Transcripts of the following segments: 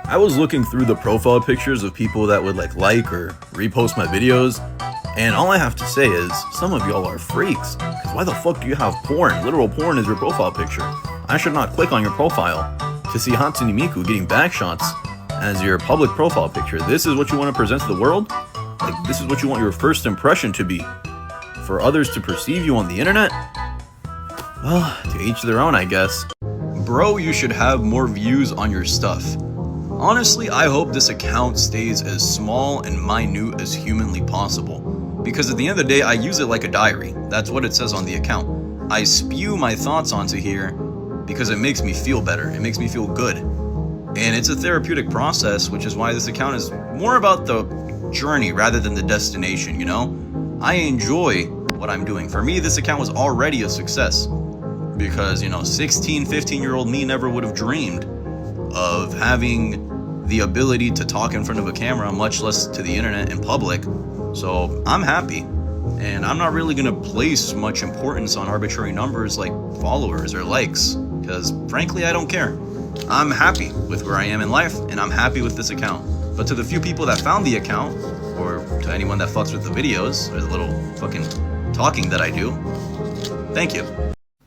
I was looking through the profile pictures of people that would like or repost my videos, and all I have to say is, some of y'all are freaks. Cause why the fuck do you have porn? Literal porn as your profile picture. I should not click on your profile to see Hatsune Miku getting back shots as your public profile picture. This is what you want to present to the world? Like, this is what you want your first impression to be? For others to perceive you on the internet? Well, to each their own, I guess. Bro, you should have more views on your stuff. Honestly, I hope this account stays as small and minute as humanly possible. Because at the end of the day, I use it like a diary. That's what it says on the account. I spew my thoughts onto here because it makes me feel better. It makes me feel good. And it's a therapeutic process, which is why this account is more about the journey rather than the destination, you know? I enjoy what I'm doing. For me, this account was already a success. Because, 16, 15-year-old me never would have dreamed of having the ability to talk in front of a camera, much less to the internet in public. So I'm happy, and I'm not really gonna place much importance on arbitrary numbers like followers or likes, because frankly I don't care. I'm happy with where I am in life, and I'm happy with this account. But to the few people that found the account, or to anyone that fucks with the videos or the little fucking talking that I do, thank you.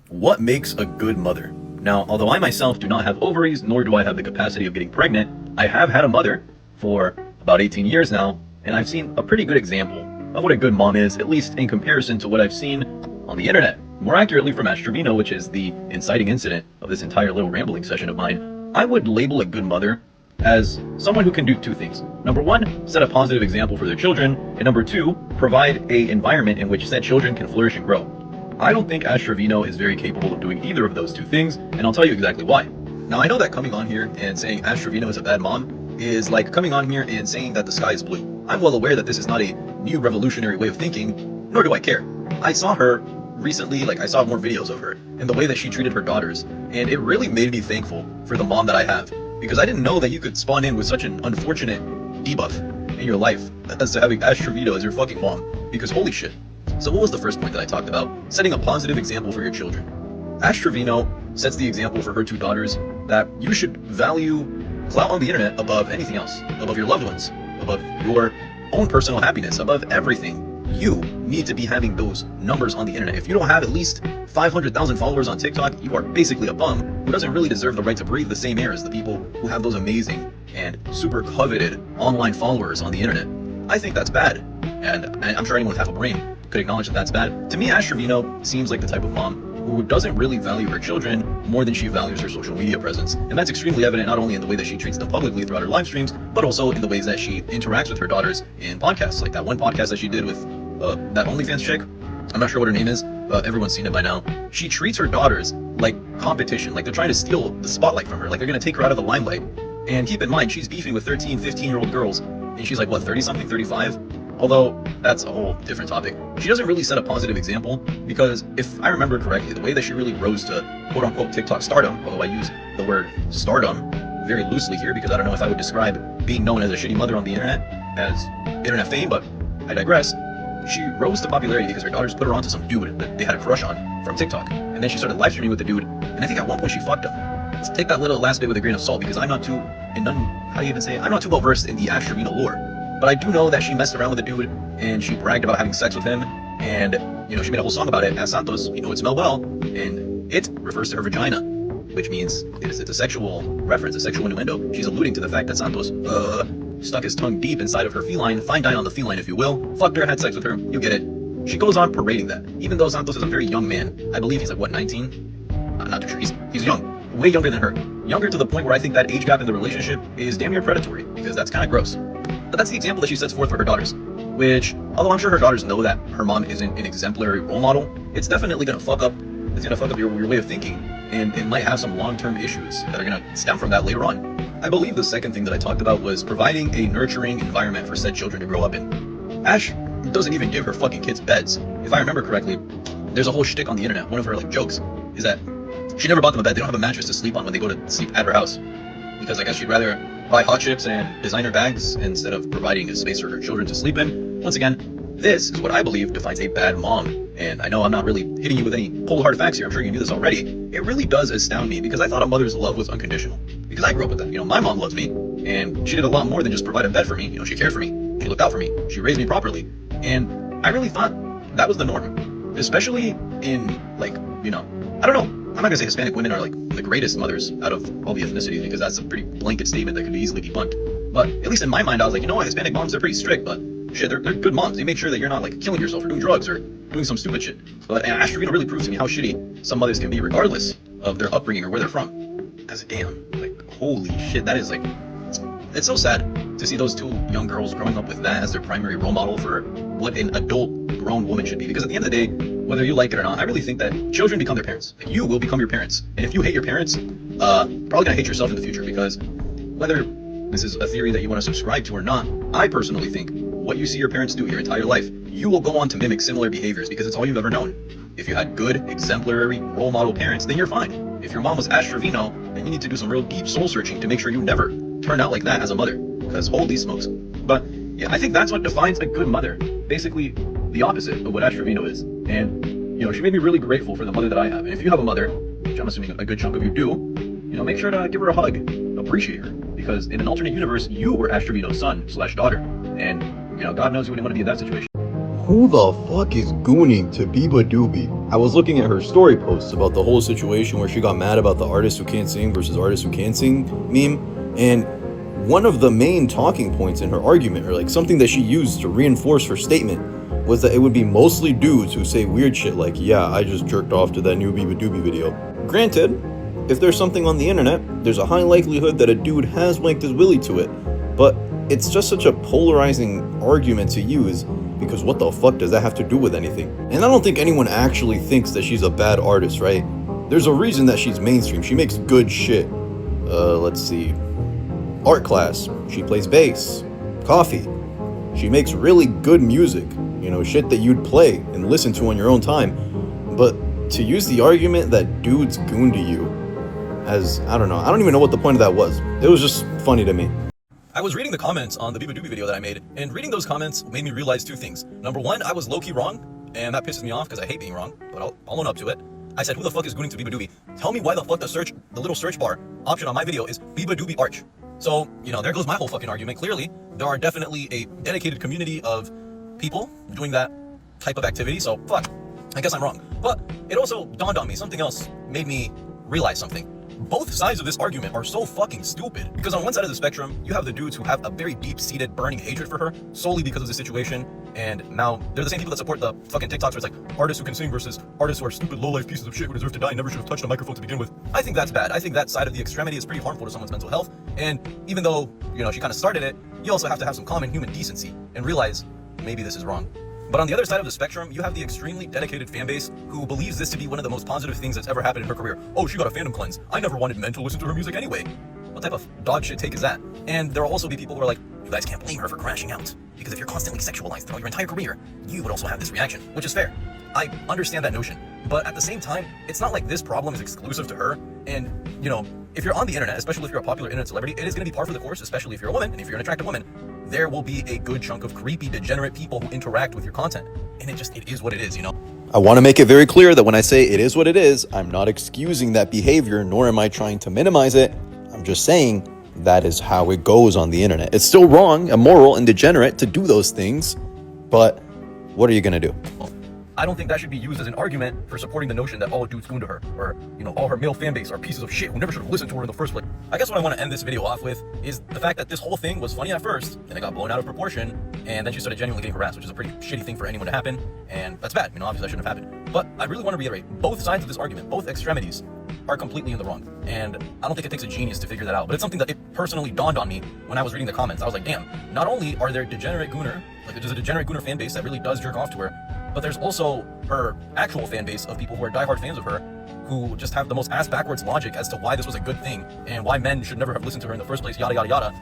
What makes a good mother? Now, although I myself do not have ovaries, nor do I have the capacity of getting pregnant, I have had a mother for about 18 years now, and I've seen a pretty good example of what a good mom is, at least in comparison to what I've seen on the internet. More accurately from Ash Trevino, which is the inciting incident of this entire little rambling session of mine. I would label a good mother as someone who can do two things. Number one, set a positive example for their children, and number two, provide an environment in which said children can flourish and grow. I don't think Ash Trevino is very capable of doing either of those two things, and I'll tell you exactly why. Now, I know that coming on here and saying Ash Trevino is a bad mom is like coming on here and saying that the sky is blue. I'm well aware that this is not a new revolutionary way of thinking, nor do I care. I saw her recently, I saw more videos of her, and the way that she treated her daughters, and it really made me thankful for the mom that I have, because I didn't know that you could spawn in with such an unfortunate debuff in your life as to having Ash Trevino as your fucking mom, because holy shit. So what was the first point that I talked about? Setting a positive example for your children. Ash Trevino sets the example for her two daughters that you should value clout on the internet above anything else, above your loved ones, above your own personal happiness, above everything. You need to be having those numbers on the internet. If you don't have at least 500,000 followers on TikTok, you are basically a bum who doesn't really deserve the right to breathe the same air as the people who have those amazing and super coveted online followers on the internet. I think that's bad, and I'm sure anyone with half a brain could acknowledge that that's bad. To me, Ash Trevino seems like the type of mom who doesn't really value her children more than she values her social media presence. And that's extremely evident not only in the way that she treats them publicly throughout her live streams, but also in the ways that she interacts with her daughters in podcasts. Like that one podcast that she did with that OnlyFans chick. I'm not sure what her name is, but everyone's seen it by now. She treats her daughters like competition, like they're trying to steal the spotlight from her, like they're gonna take her out of the limelight. And keep in mind, she's beefing with 13, 15-year-old girls, and she's like, what, 30-something, 35? Although, that's a whole different topic. She doesn't really set a positive example, because if I remember correctly, the way that she really rose to quote-unquote TikTok stardom, although I use the word stardom very loosely here, because I don't know if I would describe being known as a shitty mother on the internet as internet fame, but I digress. She rose to popularity because her daughters put her onto some dude that they had a crush on from TikTok, and then she started live streaming with the dude, and I think at one point she fucked him. Let's take that little last bit with a grain of salt, because I'm not too well versed in the Ash Trevino lore. But I do know that she messed around with a dude, and she bragged about having sex with him, and, she made a whole song about it as Santos, it smelled well, and it refers to her vagina, which means it's a sexual reference, a sexual innuendo. She's alluding to the fact that Santos, stuck his tongue deep inside of her feline, fine dine on the feline if you will, fucked her, had sex with her, you get it. She goes on parading that, even though Santos is a very young man. I believe he's 19? I'm not too sure, he's young, way younger than her. Younger to the point where I think that age gap in the relationship is damn near predatory, because that's kind of gross. But that's the example that she sets forth for her daughters, which, although I'm sure her daughters know that her mom isn't an exemplary role model, it's definitely gonna fuck up your way of thinking, and it might have some long-term issues that are gonna stem from that later on. I believe the second thing that I talked about was providing a nurturing environment for said children to grow up in. Ash doesn't even give her fucking kids beds. If I remember correctly, there's a whole shtick on the internet. One of her jokes is that she never bought them a bed. They don't have a mattress to sleep on when they go to sleep at her house, because I guess she'd rather buy hot chips and designer bags instead of providing a space for her children to sleep in. Once again, this is what I believe defines a bad mom. And I know I'm not really hitting you with any cold hard facts here. I'm sure you knew this already. It really does astound me, because I thought a mother's love was unconditional. because I grew up with that. You know, my mom loved me, and she did a lot more than just provide a bed for me. You know, she cared for me, she looked out for me, she raised me properly, and I really thought that was the norm, especially in, like, you know, I don't know. I'm not gonna say Hispanic women are like the greatest mothers out of all the ethnicities, because that's a pretty blanket statement that could be easily debunked. But at least in my mind, I was like, you know what, Hispanic moms, they're pretty strict, but shit, they're good moms. They make sure that you're not like killing yourself or doing drugs or doing some stupid shit. But Ash Trevino really proves to me how shitty some mothers can be, regardless of their upbringing or where they're from. Because damn, like, holy shit, that is like, it's so sad to see those two young girls growing up with that as their primary role model for what an adult grown woman should be. Because at the end of the day, whether you like it or not, I really think that children become their parents. Like, you will become your parents. And if you hate your parents, probably gonna hate yourself in the future, because whether this is a theory that you want to subscribe to or not, I personally think what you see your parents do your entire life, you will go on to mimic similar behaviors, because it's all you've ever known. If you had good, exemplary, role model parents, then you're fine. If your mom was Ash Trevino, then you need to do some real deep soul searching to make sure you never turn out like that as a mother, because holy smokes. But yeah, I think that's what defines a good mother. Basically, the opposite of what Ash Trevino is. And, you know, she made me really grateful for the mother that I have. And if you have a mother, which I'm assuming a good chunk of you do, you know, make sure to give her a hug, appreciate her, because in an alternate universe, you were Ash Trevino's son/daughter, and, you know, God knows you wouldn't want to be in that situation. Who the fuck is gooning to Biba Doobie? I was looking at her story posts about the whole situation where she got mad about the artists who can't sing versus artists who can sing meme, and one of the main talking points in her argument, or like something that she used to reinforce her statement, was that it would be mostly dudes who say weird shit like, yeah, I just jerked off to that new Biba Doobie video. Granted, if there's something on the internet, there's a high likelihood that a dude has wanked his willy to it, but it's just such a polarizing argument to use, because what the fuck does that have to do with anything? And I don't think anyone actually thinks that she's a bad artist, right? There's a reason that she's mainstream. She makes good shit. Let's see. Art class. She plays bass. Coffee. She makes really good music. You know, shit that you'd play and listen to on your own time. But to use the argument that dudes goon to you as, I don't know. I don't even know what the point of that was. It was just funny to me. I was reading the comments on the Biba Doobie video that I made, and reading those comments made me realize two things. Number one, I was low-key wrong, and that pisses me off because I hate being wrong, but I'll own up to it. I said, who the fuck is gooning to Biba Doobie? Tell me why the fuck the little search bar option on my video is Biba Doobie Arch. So, you know, there goes my whole fucking argument. Clearly, there are definitely a dedicated community of people doing that type of activity, so fuck, I guess I'm wrong. But it also dawned on me, something else made me realize something. Both sides of this argument are so fucking stupid, because on one side of the spectrum, you have the dudes who have a very deep-seated burning hatred for her solely because of the situation, and now they're the same people that support the fucking TikToks where it's like artists who can sing versus artists who are stupid low-life pieces of shit who deserve to die and never should have touched a microphone to begin with. I think that's bad. I think that side of the extremity is pretty harmful to someone's mental health, and even though, you know, she kind of started it, you also have to have some common human decency and realize maybe this is wrong. But on the other side of the spectrum, you have the extremely dedicated fan base who believes this to be one of the most positive things that's ever happened in her career. Oh, she got a fandom cleanse. I never wanted men to listen to her music anyway. What type of dog shit take is that? And there will also be people who are like, you guys can't blame her for crashing out, because if you're constantly sexualized throughout your entire career, you would also have this reaction, which is fair. I understand that notion, but at the same time, it's not like this problem is exclusive to her. And, you know, if you're on the internet, especially if you're a popular internet celebrity, it is going to be par for the course, especially if you're a woman, and if you're an attractive woman, there will be a good chunk of creepy, degenerate people who interact with your content. And it is what it is, you know? I want to make it very clear that when I say it is what it is, I'm not excusing that behavior, nor am I trying to minimize it. I'm just saying that is how it goes on the internet. It's still wrong, immoral, and degenerate to do those things, but what are you going to do? I don't think that should be used as an argument for supporting the notion that all dudes goon to her, or, you know, all her male fan base are pieces of shit who never should have listened to her in the first place. I guess what I want to end this video off with is the fact that this whole thing was funny at first, then it got blown out of proportion, and then she started genuinely getting harassed, which is a pretty shitty thing for anyone to happen, and that's bad. You know, obviously that shouldn't have happened. But I really want to reiterate, both sides of this argument, both extremities, are completely in the wrong. And I don't think it takes a genius to figure that out, but it's something that it personally dawned on me when I was reading the comments. I was like, damn, not only are there degenerate gooner, like there's a degenerate gooner fan base that really does jerk off to her, but there's also her actual fan base of people who are diehard fans of her, who just have the most ass-backwards logic as to why this was a good thing, and why men should never have listened to her in the first place, yada yada yada.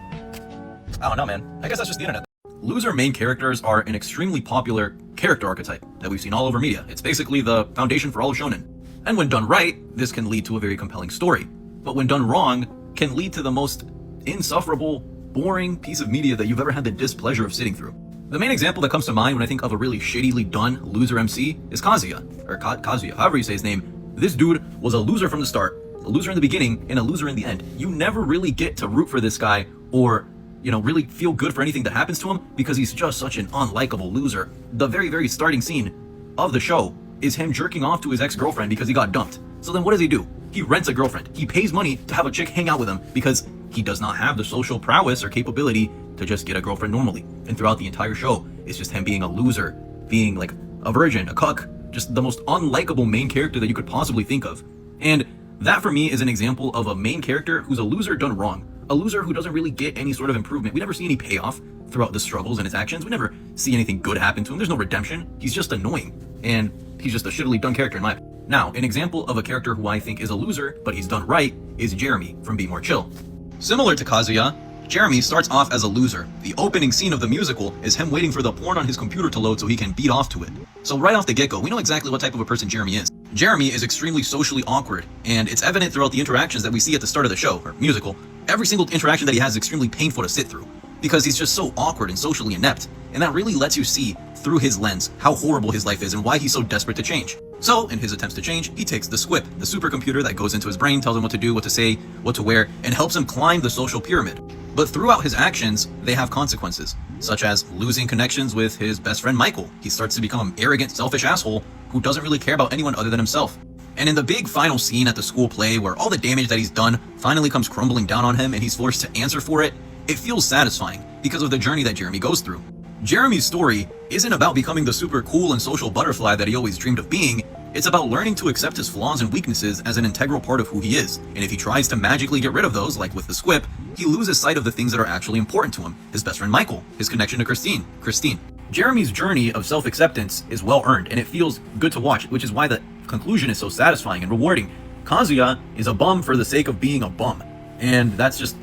I don't know, man. I guess that's just the internet. Loser main characters are an extremely popular character archetype that we've seen all over media. It's basically the foundation for all of shonen. And when done right, this can lead to a very compelling story. But when done wrong, can lead to the most insufferable, boring piece of media that you've ever had the displeasure of sitting through. The main example that comes to mind when I think of a really shittily done loser MC is Kazuya, or Kazuya, however you say his name. This dude was a loser from the start, a loser in the beginning and a loser in the end. You never really get to root for this guy or, really feel good for anything that happens to him because he's just such an unlikable loser. The very, very starting scene of the show is him jerking off to his ex-girlfriend because he got dumped. So then what does he do? He rents a girlfriend. He pays money to have a chick hang out with him because he does not have the social prowess or capability to just get a girlfriend normally. And throughout the entire show, it's just him being a loser, being like a virgin, a cuck, just the most unlikable main character that you could possibly think of. And that for me is an example of a main character who's a loser done wrong. A loser who doesn't really get any sort of improvement. We never see any payoff throughout the struggles and his actions. We never see anything good happen to him. There's no redemption. He's just annoying. And he's just a shittily done character in my opinion. Now, an example of a character who I think is a loser, but he's done right, is Jeremy from Be More Chill. Similar to Kazuya, Jeremy starts off as a loser. The opening scene of the musical is him waiting for the porn on his computer to load so he can beat off to it. So right off the get-go, we know exactly what type of a person Jeremy is. Jeremy is extremely socially awkward, and it's evident throughout the interactions that we see at the start of the show, or musical. Every single interaction that he has is extremely painful to sit through, because he's just so awkward and socially inept, and that really lets you see through his lens how horrible his life is and why he's so desperate to change. So, in his attempts to change, he takes the Squip, the supercomputer that goes into his brain, tells him what to do, what to say, what to wear, and helps him climb the social pyramid. But throughout his actions, they have consequences, such as losing connections with his best friend Michael. He starts to become an arrogant, selfish asshole who doesn't really care about anyone other than himself. And in the big final scene at the school play where all the damage that he's done finally comes crumbling down on him and he's forced to answer for it, it feels satisfying because of the journey that Jeremy goes through. Jeremy's story isn't about becoming the super cool and social butterfly that he always dreamed of being. It's about learning to accept his flaws and weaknesses as an integral part of who he is. And if he tries to magically get rid of those, like with the Squip, he loses sight of the things that are actually important to him. His best friend Michael, his connection to Christine. Jeremy's journey of self-acceptance is well earned, and it feels good to watch, which is why the conclusion is so satisfying and rewarding. Kazuya is a bum for the sake of being a bum. And that's just,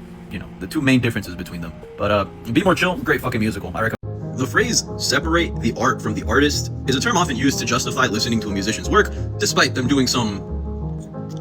the two main differences between them. But Be More Chill, great fucking musical. I recommend. The phrase separate the art from the artist is a term often used to justify listening to a musician's work, despite them doing some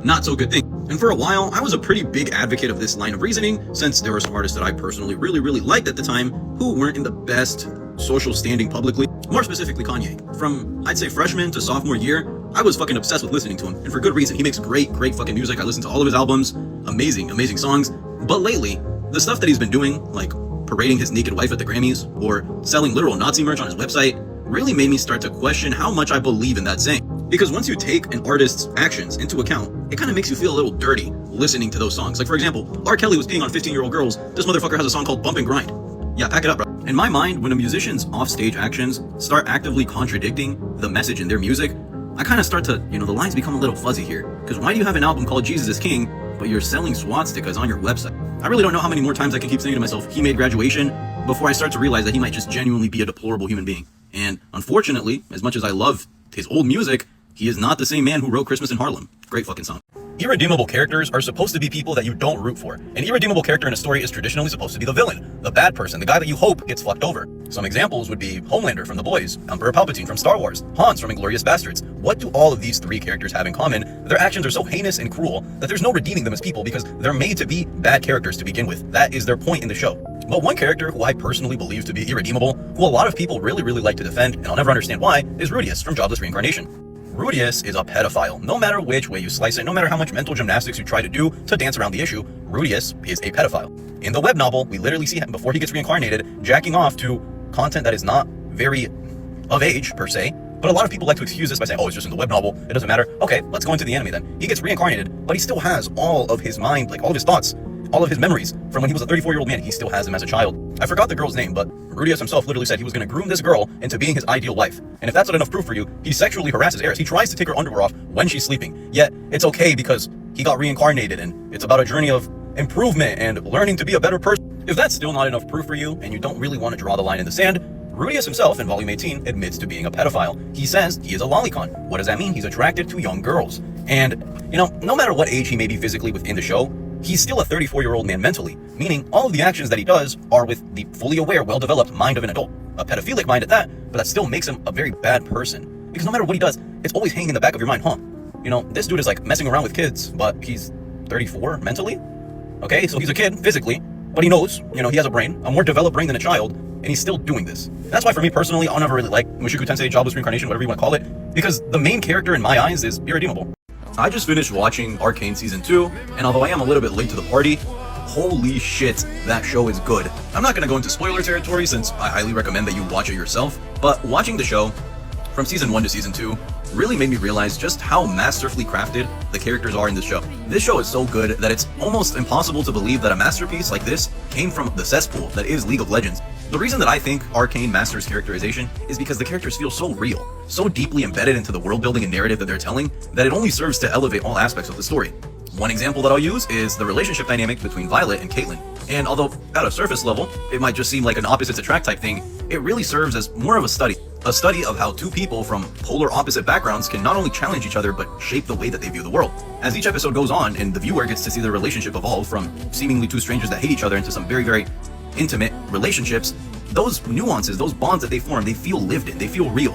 not so good thing. And for a while, I was a pretty big advocate of this line of reasoning, since there were some artists that I personally really liked at the time who weren't in the best social standing publicly. More specifically, Kanye. From, I'd say, freshman to sophomore year, I was fucking obsessed with listening to him, and for good reason. He makes great fucking music. I listen to all of his albums, amazing songs. But lately, the stuff that he's been doing, like parading his naked wife at the Grammys, or selling literal Nazi merch on his website, really made me start to question how much I believe in that saying. Because once you take an artist's actions into account, it kind of makes you feel a little dirty listening to those songs. Like, for example, R. Kelly was peeing on 15-year-old girls. This motherfucker has a song called Bump and Grind. Yeah, pack it up, bro. In my mind, when a musician's offstage actions start actively contradicting the message in their music, I kind of start to, the lines become a little fuzzy here. Because why do you have an album called Jesus is King, but you're selling swastikas on your website? I really don't know how many more times I can keep saying to myself, he made Graduation, before I start to realize that he might just genuinely be a deplorable human being. And unfortunately, as much as I love his old music, he is not the same man who wrote Christmas in Harlem. Great fucking song. Irredeemable characters are supposed to be people that you don't root for. An irredeemable character in a story is traditionally supposed to be the villain, the bad person, the guy that you hope gets fucked over. Some examples would be Homelander from The Boys, Emperor Palpatine from Star Wars, Hans from Inglourious Basterds. What do all of these three characters have in common? Their actions are so heinous and cruel that there's no redeeming them as people because they're made to be bad characters to begin with. That is their point in the show. But one character who I personally believe to be irredeemable, who a lot of people really like to defend, and I'll never understand why, is Rudius from Jobless Reincarnation. Rudius is a pedophile. No matter which way you slice it, no matter how much mental gymnastics you try to do to dance around the issue, Rudius is a pedophile. In the web novel, we literally see him, before he gets reincarnated, jacking off to content that is not very of age, per se. But a lot of people like to excuse this by saying, oh, it's just in the web novel, it doesn't matter. Okay, let's go into the anime then. He gets reincarnated, but he still has all of his mind, like all of his thoughts, all of his memories from when he was a 34-year-old man. He still has them as a child. I forgot the girl's name, but Rudius himself literally said he was going to groom this girl into being his ideal wife. And if that's not enough proof for you, he sexually harasses Eris. He tries to take her underwear off when she's sleeping. Yet, it's okay because he got reincarnated and it's about a journey of improvement and learning to be a better person. If that's still not enough proof for you and you don't really want to draw the line in the sand, Rudius himself in volume 18 admits to being a pedophile. He says he is a lolicon. What does that mean? He's attracted to young girls. And, no matter what age he may be physically within the show, he's still a 34-year-old man mentally, meaning all of the actions that he does are with the fully aware, well-developed mind of an adult. A pedophilic mind at that, but that still makes him a very bad person. Because no matter what he does, it's always hanging in the back of your mind, this dude is like messing around with kids, but he's 34 mentally? Okay, so he's a kid physically, but he knows, he has a brain, a more developed brain than a child, and he's still doing this. That's why for me personally, I'll never really like Mushoku Tensei, Jobless Reincarnation, whatever you want to call it, because the main character in my eyes is irredeemable. I just finished watching Arcane Season 2, and although I am a little bit late to the party, holy shit, that show is good. I'm not gonna go into spoiler territory since I highly recommend that you watch it yourself, but watching the show from Season 1 to Season 2 really made me realize just how masterfully crafted the characters are in this show. This show is so good that it's almost impossible to believe that a masterpiece like this came from the cesspool that is League of Legends. The reason that I think Arcane masters characterization is because the characters feel so real, so deeply embedded into the world building and narrative that they're telling, that it only serves to elevate all aspects of the story. One example that I'll use is the relationship dynamic between Violet and Caitlyn. And although at a surface level, it might just seem like an opposites attract type thing, it really serves as more of a study. A study of how two people from polar opposite backgrounds can not only challenge each other, but shape the way that they view the world. As each episode goes on, and the viewer gets to see their relationship evolve from seemingly two strangers that hate each other into some very, very intimate relationships, those nuances, those bonds that they form, they feel lived in, they feel real.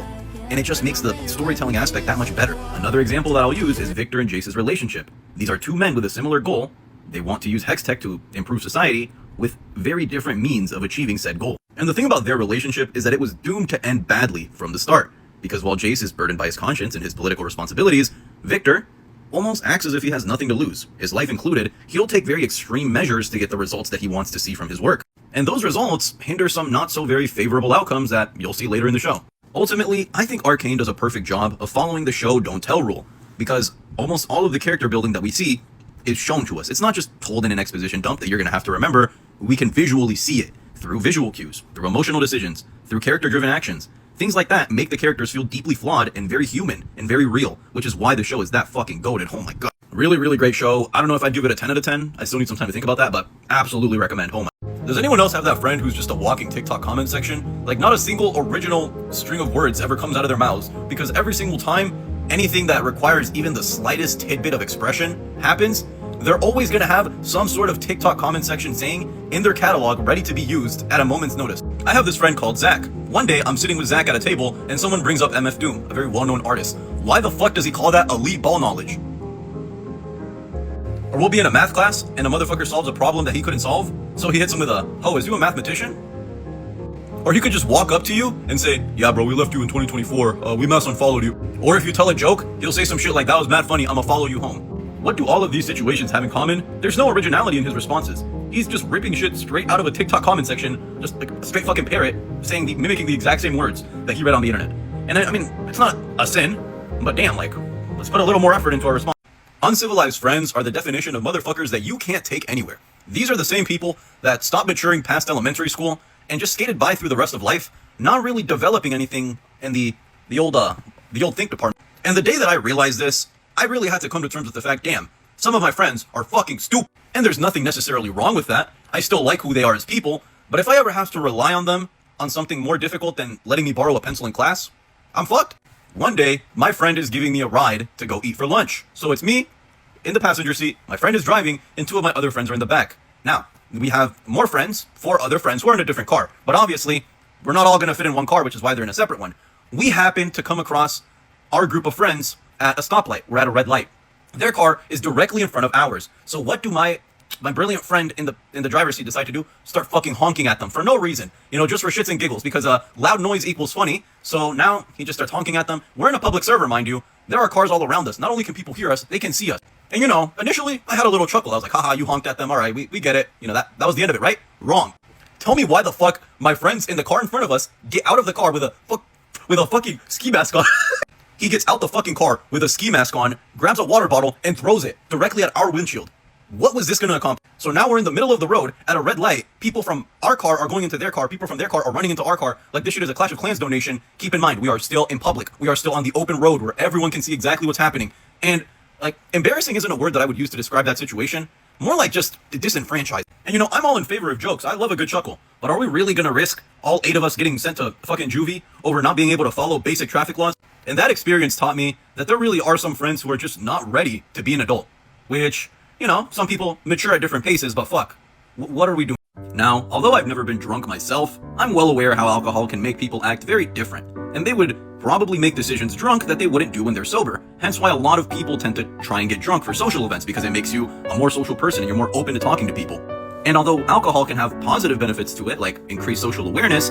And it just makes the storytelling aspect that much better. Another example that I'll use is Victor and Jace's relationship. These are two men with a similar goal. They want to use hex tech to improve society with very different means of achieving said goal. And the thing about their relationship is that it was doomed to end badly from the start. Because while Jace is burdened by his conscience and his political responsibilities, Victor almost acts as if he has nothing to lose. His life included, he'll take very extreme measures to get the results that he wants to see from his work. And those results hinder some not so very favorable outcomes that you'll see later in the show. Ultimately, I think Arcane does a perfect job of following the show don't tell rule, because almost all of the character building that we see is shown to us. It's not just told in an exposition dump that you're going to have to remember. We can visually see it through visual cues, through emotional decisions, through character-driven actions. Things like that make the characters feel deeply flawed and very human and very real, which is why the show is that fucking goated. Oh my god. Really, really great show. I don't know if I'd give it a 10 out of 10. I still need some time to think about that, but absolutely recommend. Oh my. Does anyone else have that friend who's just a walking TikTok comment section? Like, not a single original string of words ever comes out of their mouths, because every single time anything that requires even the slightest tidbit of expression happens, they're always gonna have some sort of TikTok comment section saying in their catalog ready to be used at a moment's notice. I have this friend called Zach. One day I'm sitting with Zach at a table and someone brings up MF Doom, a very well-known artist. Why the fuck does he call that elite ball knowledge? Or we'll be in a math class and a motherfucker solves a problem that he couldn't solve, so he hits him with a, "Oh, is you a mathematician?" Or he could just walk up to you and say, "Yeah bro, we left you in 2024, we mass unfollowed you." Or if you tell a joke, he'll say some shit like, "That was mad funny, I'ma follow you home." What do all of these situations have in common? There's no originality in his responses. He's just ripping shit straight out of a TikTok comment section, just like a straight fucking parrot, mimicking the exact same words that he read on the internet. And I mean, it's not a sin, but damn, like, let's put a little more effort into our response. Uncivilized friends are the definition of motherfuckers that you can't take anywhere. These are the same people that stopped maturing past elementary school and just skated by through the rest of life, not really developing anything in the old think department. And the day that I realized this, I really had to come to terms with the fact, damn, some of my friends are fucking stupid. And there's nothing necessarily wrong with that. I still like who they are as people, but if I ever have to rely on them on something more difficult than letting me borrow a pencil in class, I'm fucked. One day, my friend is giving me a ride to go eat for lunch. So it's me in the passenger seat, my friend is driving, and two of my other friends are in the back. Now, we have more friends, 4 other friends who are in a different car. But obviously, we're not all going to fit in one car, which is why they're in a separate one. We happen to come across our group of friends at a stoplight. We're at a red light. Their car is directly in front of ours. So what do my brilliant friend in the driver's seat decide to do? Start fucking honking at them for no reason. You know, just for shits and giggles, because loud noise equals funny. So now he just starts honking at them. We're in a public server, mind you. There are cars all around us. Not only can people hear us, they can see us. And you know, initially I had a little chuckle. I was like, haha, you honked at them. All right, we get it. You know, that was the end of it, right? Wrong. Tell me why the fuck my friends in the car in front of us get out of the car with a fucking ski mask on. He gets out the fucking car with a ski mask on, grabs a water bottle, and throws it directly at our windshield. What was this going to accomplish? So now we're in the middle of the road at a red light. People from our car are going into their car. People from their car are running into our car. Like this shit is a Clash of Clans donation. Keep in mind, we are still in public. We are still on the open road where everyone can see exactly what's happening. And like, embarrassing isn't a word that I would use to describe that situation. More like just disenfranchised. And you know, I'm all in favor of jokes. I love a good chuckle. But are we really going to risk all 8 of us getting sent to fucking juvie over not being able to follow basic traffic laws? And that experience taught me that there really are some friends who are just not ready to be an adult. Which, you know, some people mature at different paces, but fuck. What are we doing? Now, although I've never been drunk myself, I'm well aware how alcohol can make people act very different. And they would probably make decisions drunk that they wouldn't do when they're sober. Hence why a lot of people tend to try and get drunk for social events, because it makes you a more social person and you're more open to talking to people. And although alcohol can have positive benefits to it, like increased social awareness,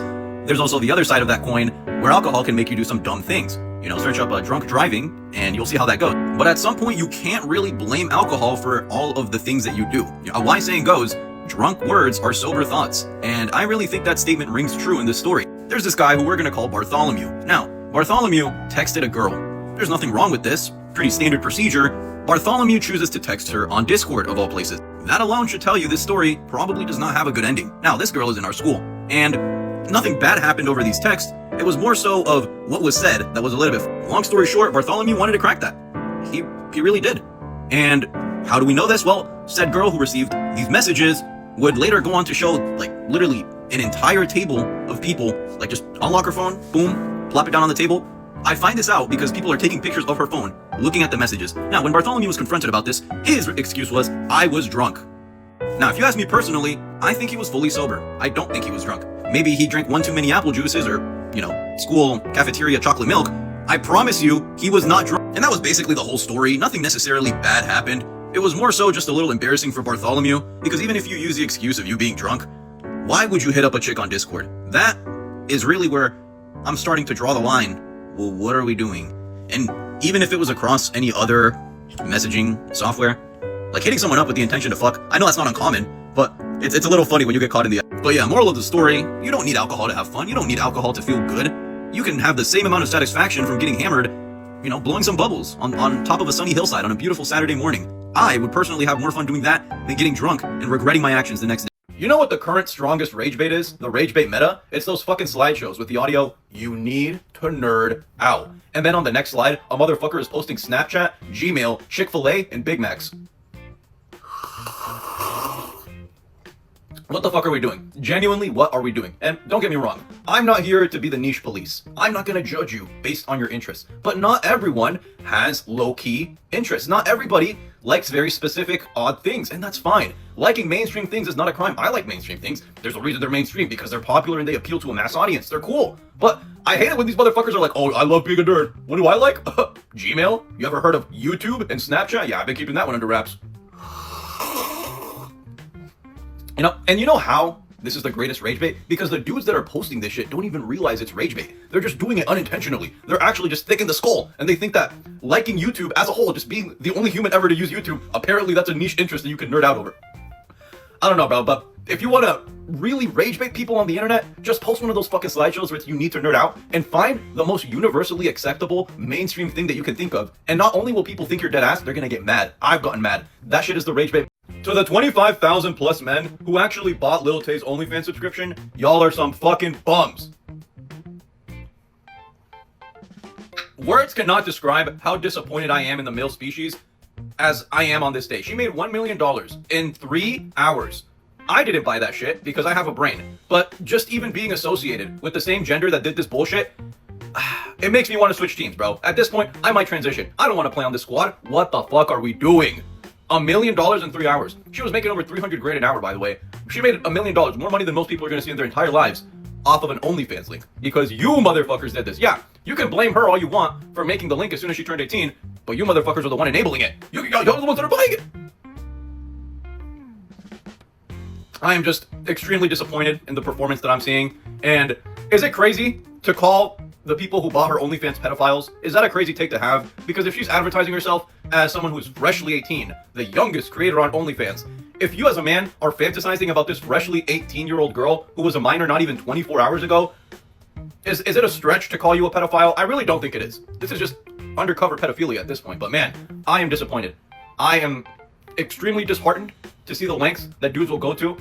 there's also the other side of that coin where alcohol can make you do some dumb things. You know, search up drunk driving and you'll see how that goes. But at some point, you can't really blame alcohol for all of the things that you do. A wise saying goes, drunk words are sober thoughts. And I really think that statement rings true in this story. There's this guy who we're gonna call Bartholomew. Now, Bartholomew texted a girl. There's nothing wrong with this. Pretty standard procedure. Bartholomew chooses to text her on Discord, of all places. That alone should tell you this story probably does not have a good ending. Now, this girl is in our school, and nothing bad happened over these texts. It was more so of what was said that was a little bit. Long story short, Bartholomew wanted to crack that. He really did. And how do we know this? Well, said girl who received these messages would later go on to show, like, literally an entire table of people, like, just unlock her phone, boom, plop it down on the table. I find this out because people are taking pictures of her phone, looking at the messages. Now, when Bartholomew was confronted about this, his excuse was, I was drunk. Now, if you ask me personally, I think he was fully sober. I don't think he was drunk. Maybe he drank one too many apple juices or, you know, school cafeteria chocolate milk. I promise you, he was not drunk. And that was basically the whole story. Nothing necessarily bad happened. It was more so just a little embarrassing for Bartholomew, because even if you use the excuse of you being drunk, why would you hit up a chick on Discord? That is really where I'm starting to draw the line. Well, what are we doing? And even if it was across any other messaging software, like hitting someone up with the intention to fuck, I know that's not uncommon, but it's a little funny when you get caught in the... But yeah, moral of the story, you don't need alcohol to have fun. You don't need alcohol to feel good. You can have the same amount of satisfaction from getting hammered, you know, blowing some bubbles on top of a sunny hillside on a beautiful Saturday morning. I would personally have more fun doing that than getting drunk and regretting my actions the next day. You know what the current strongest rage bait is? The rage bait meta? It's those fucking slideshows with the audio, you need to nerd out. And then on the next slide, a motherfucker is posting Snapchat, Gmail, Chick-fil-A, and Big Macs. What the fuck are we doing? Genuinely, what are we doing? And don't get me wrong, I'm not here to be the niche police. I'm not gonna judge you based on your interests. But not everyone has low-key interests. Not everybody likes very specific, odd things, and that's fine. Liking mainstream things is not a crime. I like mainstream things. There's a reason they're mainstream, because they're popular and they appeal to a mass audience. They're cool. But I hate it when these motherfuckers are like, oh, I love being a nerd. What do I like? Gmail? You ever heard of YouTube and Snapchat? Yeah, I've been keeping that one under wraps. You know, and you know how this is the greatest rage bait? Because the dudes that are posting this shit don't even realize it's rage bait. They're just doing it unintentionally. They're actually just thick in the skull, and they think that liking YouTube as a whole, just being the only human ever to use YouTube, apparently that's a niche interest that you can nerd out over. I don't know, bro, but if you want to really rage bait people on the internet, just post one of those fucking slideshows where you need to nerd out and find the most universally acceptable mainstream thing that you can think of. And not only will people think you're dead ass, they're gonna get mad. I've gotten mad. That shit is the rage bait. To the 25,000 plus men who actually bought Lil Tay's OnlyFans subscription, y'all are some fucking bums. Words cannot describe how disappointed I am in the male species as I am on this day. She made $1 million in 3 hours. I didn't buy that shit because I have a brain. But just even being associated with the same gender that did this bullshit, it makes me want to switch teams, bro. At this point, I might transition. I don't want to play on this squad. What the fuck are we doing? $1 million in 3 hours. She was making over 300 grand an hour, by the way. She made $1 million, more money than most people are going to see in their entire lives, off of an OnlyFans link. Because you motherfuckers did this. Yeah, you can blame her all you want for making the link as soon as she turned 18, but you motherfuckers are the one enabling it. Y'all are the ones that are buying it. I am just extremely disappointed in the performance that I'm seeing. And is it crazy to call the people who bought her OnlyFans pedophiles? Is that a crazy take to have? Because if she's advertising herself as someone who's freshly 18, the youngest creator on OnlyFans, if you as a man are fantasizing about this freshly 18-year-old girl who was a minor not even 24 hours ago, is it a stretch to call you a pedophile? I really don't think it is. This is just undercover pedophilia at this point. But man, I am disappointed. I am extremely disheartened to see the lengths that dudes will go to.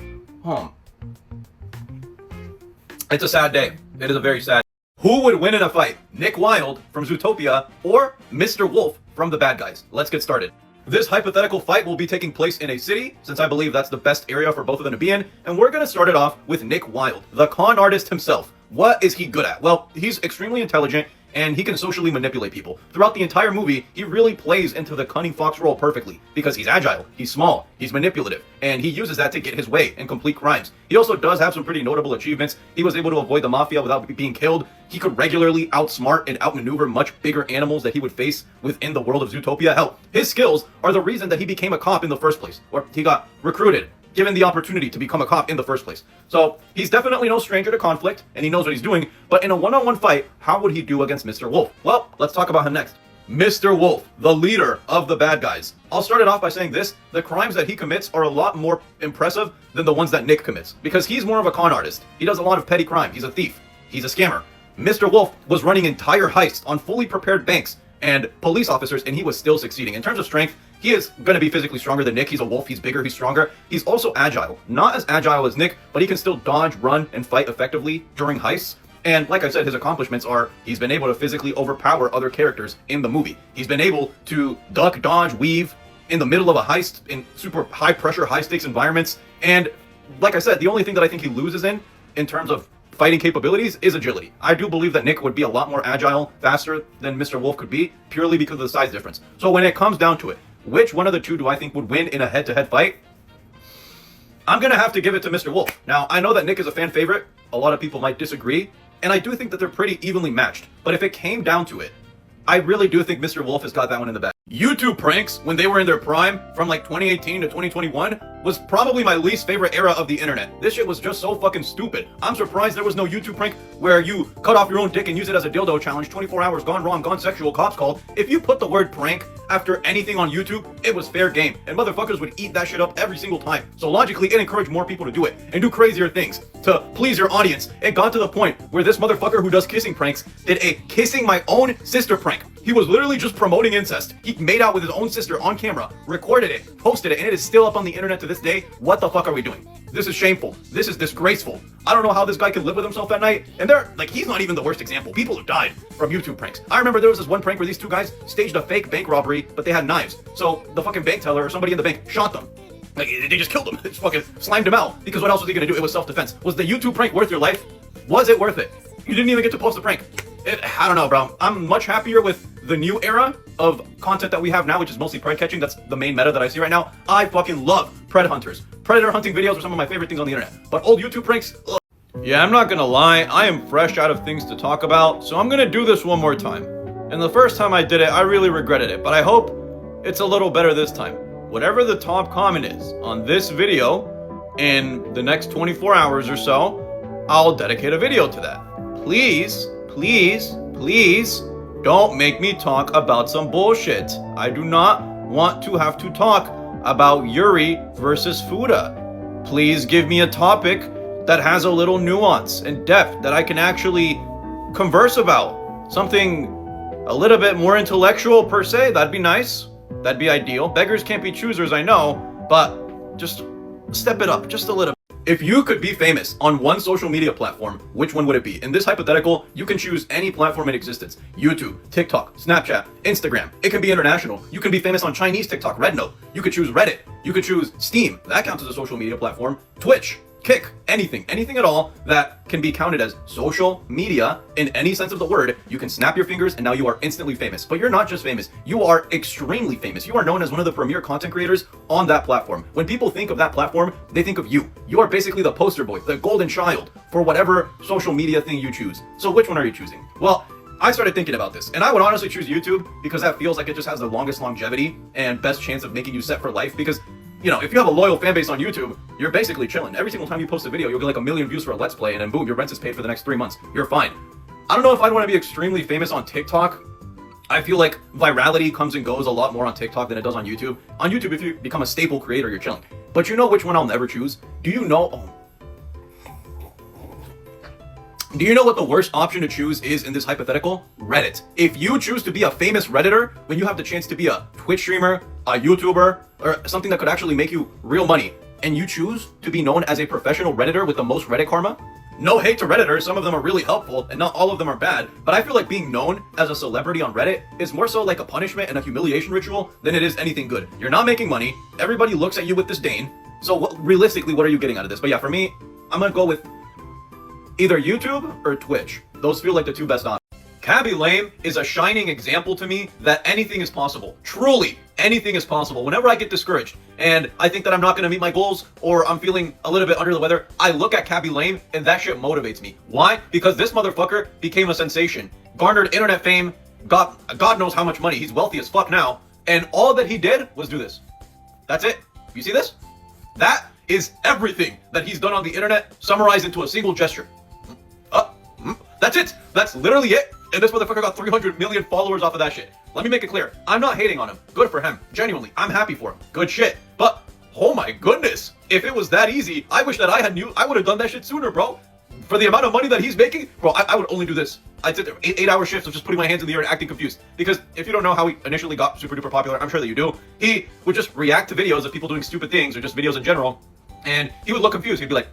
It's a sad day. It is a very sad. Who would win in a fight? Nick Wilde from Zootopia or Mr. Wolf from The Bad Guys? Let's get started. This hypothetical fight will be taking place in a city, since I believe that's the best area for both of them to be in, and we're going to start it off with Nick Wilde, the con artist himself. What is he good at? Well, he's extremely intelligent, and he can socially manipulate people. Throughout the entire movie, he really plays into the cunning fox role perfectly, because he's agile, he's small, he's manipulative, and he uses that to get his way and complete crimes. He also does have some pretty notable achievements. He was able to avoid the mafia without being killed. He could regularly outsmart and outmaneuver much bigger animals that he would face within the world of Zootopia. Hell, his skills are the reason that he became a cop in the first place, or he got recruited given the opportunity to become a cop in the first place. So he's definitely no stranger to conflict, and he knows what he's doing, but in a one-on-one fight, how would he do against Mr. Wolf? Well, let's talk about him next. Mr. Wolf, the leader of the bad guys. I'll start it off by saying this: the crimes that he commits are a lot more impressive than the ones that Nick commits, because he's more of a con artist. He does a lot of petty crime. He's a thief. He's a scammer. Mr. Wolf was running entire heists on fully prepared banks and police officers, and he was still succeeding. In terms of strength, he is going to be physically stronger than Nick. He's a wolf. He's bigger. He's stronger. He's also agile. Not as agile as Nick, but he can still dodge, run, and fight effectively during heists. And like I said, his accomplishments are he's been able to physically overpower other characters in the movie. He's been able to duck, dodge, weave in the middle of a heist in super high pressure, high stakes environments. And like I said, the only thing that I think he loses in terms of fighting capabilities is agility. I do believe that Nick would be a lot more agile, faster than Mr. Wolf could be, purely because of the size difference. So when it comes down to it, which one of the two do I think would win in a head-to-head fight? I'm going to have to give it to Mr. Wolf. Now, I know that Nick is a fan favorite. A lot of people might disagree. And I do think that they're pretty evenly matched. But if it came down to it, I really do think Mr. Wolf has got that one in the bag. YouTube pranks, when they were in their prime, from like 2018 to 2021, was probably my least favorite era of the internet. This shit was just so fucking stupid. I'm surprised there was no YouTube prank where you cut off your own dick and use it as a dildo challenge, 24 hours gone wrong, gone sexual, cops called. If you put the word prank after anything on YouTube, it was fair game. And motherfuckers would eat that shit up every single time. So logically, it encouraged more people to do it and do crazier things to please your audience. It got to the point where this motherfucker who does kissing pranks did a kissing my own sister prank. He was literally just promoting incest. He made out with his own sister on camera, recorded it, posted it, and it is still up on the internet to this day. What the fuck are we doing? This is shameful. This is disgraceful. I don't know how this guy could live with himself at night. And he's not even the worst example. People have died from YouTube pranks. I remember there was this one prank where these two guys staged a fake bank robbery, but they had knives. So the fucking bank teller or somebody in the bank shot them. Like, they just killed him. They just fucking slimed him out. Because what else was he gonna do? It was self-defense. Was the YouTube prank worth your life? Was it worth it? You didn't even get to post the prank. I don't know, bro. I'm much happier with the new era of content that we have now, which is mostly prey catching. That's the main meta that I see right now. I fucking love pred hunters. Predator hunting videos are some of my favorite things on the internet. But old YouTube pranks, ugh. Yeah, I'm not gonna lie, I am fresh out of things to talk about, so I'm gonna do this one more time. And the first time I did it, I really regretted it, but I hope it's a little better this time. Whatever the top comment is on this video, in the next 24 hours or so, I'll dedicate a video to that. Please, please, please, don't make me talk about some bullshit. I do not want to have to talk about Yuri versus Fuda. Please give me a topic that has a little nuance and depth that I can actually converse about. Something a little bit more intellectual per se, that'd be nice. That'd be ideal. Beggars can't be choosers, I know, but just step it up just a little bit. If you could be famous on one social media platform, which one would it be? In this hypothetical, you can choose any platform in existence. YouTube, TikTok, Snapchat, Instagram. It can be international. You can be famous on Chinese TikTok, Rednote. You could choose Reddit. You could choose Steam. That counts as a social media platform. Twitch, Kick, anything at all that can be counted as social media in any sense of the word. You can snap your fingers and now you are instantly famous. But you're not just famous, you are extremely famous. You are known as one of the premier content creators on that platform. When people think of that platform, they think of you. You are basically the poster boy, the golden child for whatever social media thing you choose. So which one are you choosing? Well, I started thinking about this, and I would honestly choose YouTube because that feels like it just has the longest longevity and best chance of making you set for life. Because, you know, if you have a loyal fan base on YouTube, you're basically chilling. Every single time you post a video, you'll get like 1 million views for a Let's Play, and then boom, your rent is paid for the next 3 months. You're fine. I don't know if I'd want to be extremely famous on TikTok. I feel like virality comes and goes a lot more on TikTok than it does on YouTube. On YouTube, if you become a staple creator, you're chilling. But you know which one I'll never choose? Do you know what the worst option to choose is in this hypothetical? Reddit. If you choose to be a famous Redditor, when you have the chance to be a Twitch streamer, a YouTuber, or something that could actually make you real money, and you choose to be known as a professional Redditor with the most Reddit karma, no hate to Redditors, some of them are really helpful, and not all of them are bad, but I feel like being known as a celebrity on Reddit is more so like a punishment and a humiliation ritual than it is anything good. You're not making money, everybody looks at you with disdain, so realistically, what are you getting out of this? But yeah, for me, I'm gonna go with either YouTube or Twitch. Those feel like the two best options. Cabby Lame is a shining example to me that anything is possible. Truly, anything is possible. Whenever I get discouraged and I think that I'm not going to meet my goals or I'm feeling a little bit under the weather, I look at Cabby Lame and that shit motivates me. Why? Because this motherfucker became a sensation, garnered internet fame, got God knows how much money. He's wealthy as fuck now, and all that he did was do this. That's it. You see this? That is everything that he's done on the internet summarized into a single gesture. That's it. That's literally it. And this motherfucker got 300 million followers off of that shit. Let me make it clear. I'm not hating on him. Good for him. Genuinely, I'm happy for him. Good shit. But, oh my goodness. If it was that easy, I wish that I would have done that shit sooner, bro. For the amount of money that he's making, bro, I would only do this. I'd sit there 8-hour shifts of just putting my hands in the air and acting confused. Because if you don't know how he initially got super duper popular, I'm sure that you do, he would just react to videos of people doing stupid things or just videos in general. And he would look confused. He'd be like,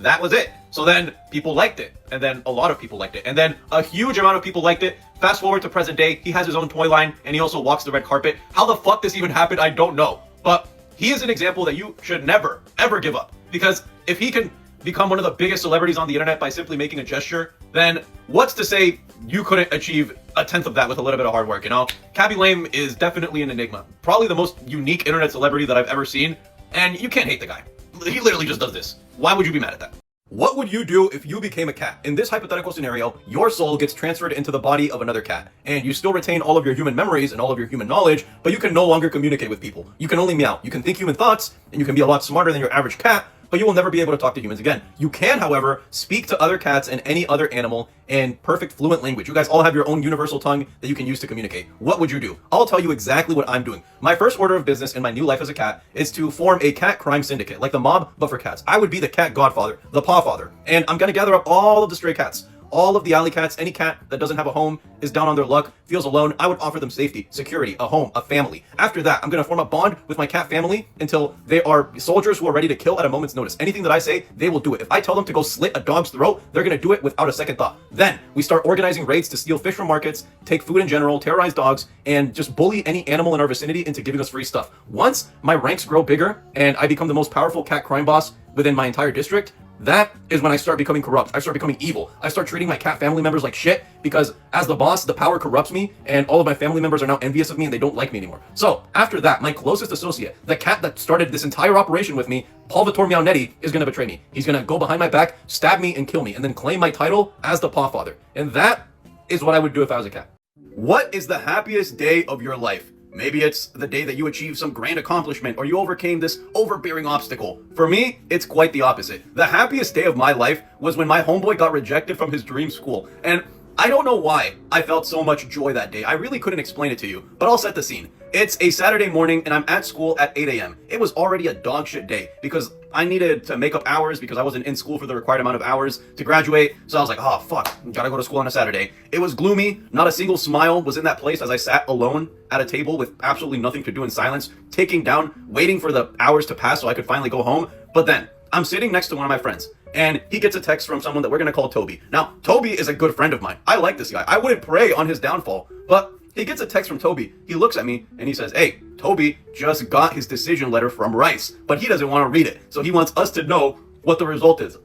that was it. So then people liked it. And then a lot of people liked it. And then a huge amount of people liked it. Fast forward to present day, he has his own toy line and he also walks the red carpet. How the fuck this even happened, I don't know. But he is an example that you should never, ever give up. Because if he can become one of the biggest celebrities on the internet by simply making a gesture, then what's to say you couldn't achieve a tenth of that with a little bit of hard work, you know? Cabby Lame is definitely an enigma. Probably the most unique internet celebrity that I've ever seen. And you can't hate the guy. He literally just does this. Why would you be mad at that? What would you do if you became a cat? In this hypothetical scenario, your soul gets transferred into the body of another cat, and you still retain all of your human memories and all of your human knowledge, but you can no longer communicate with people. You can only meow. You can think human thoughts, and you can be a lot smarter than your average cat, but you will never be able to talk to humans again. You can, however, speak to other cats and any other animal in perfect fluent language. You guys all have your own universal tongue that you can use to communicate. What would you do? I'll tell you exactly what I'm doing. My first order of business in my new life as a cat is to form a cat crime syndicate, like the mob, but for cats. I would be the cat godfather, the paw father, and I'm gonna gather up all of the stray cats. All of the alley cats, any cat that doesn't have a home, is down on their luck, feels alone, I would offer them safety, security, a home, a family. After that, I'm gonna form a bond with my cat family until they are soldiers who are ready to kill at a moment's notice. Anything that I say, they will do it. If I tell them to go slit a dog's throat, they're gonna do it without a second thought. Then, we start organizing raids to steal fish from markets, take food in general, terrorize dogs, and just bully any animal in our vicinity into giving us free stuff. Once my ranks grow bigger, and I become the most powerful cat crime boss within my entire district, that is when I start becoming corrupt. I start becoming evil. I start treating my cat family members like shit because as the boss, the power corrupts me and all of my family members are now envious of me and they don't like me anymore. So after that, my closest associate, the cat that started this entire operation with me, Paul Vittor Meownetti, is going to betray me. He's going to go behind my back, stab me and kill me and then claim my title as the paw father. And that is what I would do if I was a cat. What is the happiest day of your life? Maybe it's the day that you achieved some grand accomplishment or you overcame this overbearing obstacle. For me, it's quite the opposite. The happiest day of my life was when my homeboy got rejected from his dream school. And I don't know why I felt so much joy that day. I really couldn't explain it to you, but I'll set the scene. It's a Saturday morning and I'm at school at 8 a.m. It was already a dog shit day because I needed to make up hours because I wasn't in school for the required amount of hours to graduate. So I was like, oh fuck, gotta go to school on a Saturday. It was gloomy. Not a single smile was in that place as I sat alone at a table with absolutely nothing to do in silence, taking down, waiting for the hours to pass so I could finally go home. But then I'm sitting next to one of my friends and he gets a text from someone that we're gonna call Toby. Now, Toby is a good friend of mine. I like this guy. I wouldn't prey on his downfall, but he gets a text from Toby. He looks at me and he says, hey, Toby just got his decision letter from Rice, but he doesn't want to read it. So he wants us to know what the result is.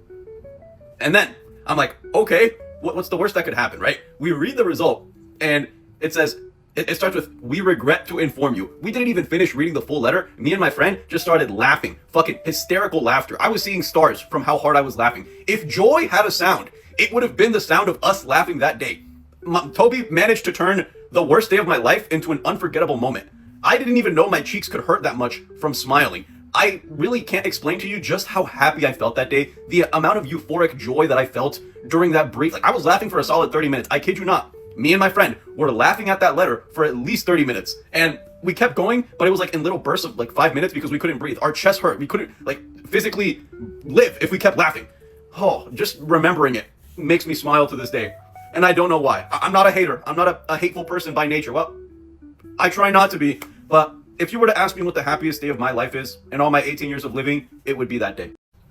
And then I'm like, okay, what's the worst that could happen, right? We read the result and it says, it starts with, we regret to inform you. We didn't even finish reading the full letter. Me and my friend just started laughing, fucking hysterical laughter. I was seeing stars from how hard I was laughing. If joy had a sound, it would have been the sound of us laughing that day. Toby managed to turn the worst day of my life into an unforgettable moment. I didn't even know my cheeks could hurt that much from smiling. I really can't explain to you just how happy I felt that day. The amount of euphoric joy that I felt during that brief, I was laughing for a solid 30 minutes. I kid you not. Me and my friend were laughing at that letter for at least 30 minutes. And we kept going, but it was in little bursts of 5 minutes because we couldn't breathe. Our chest hurt. We couldn't physically live if we kept laughing. Oh, just remembering it makes me smile to this day. And I don't know why. I'm not a hater. I'm not a hateful person by nature. Well, I try not to be, but if you were to ask me what the happiest day of my life is, in all my 18 years of living, it would be that day.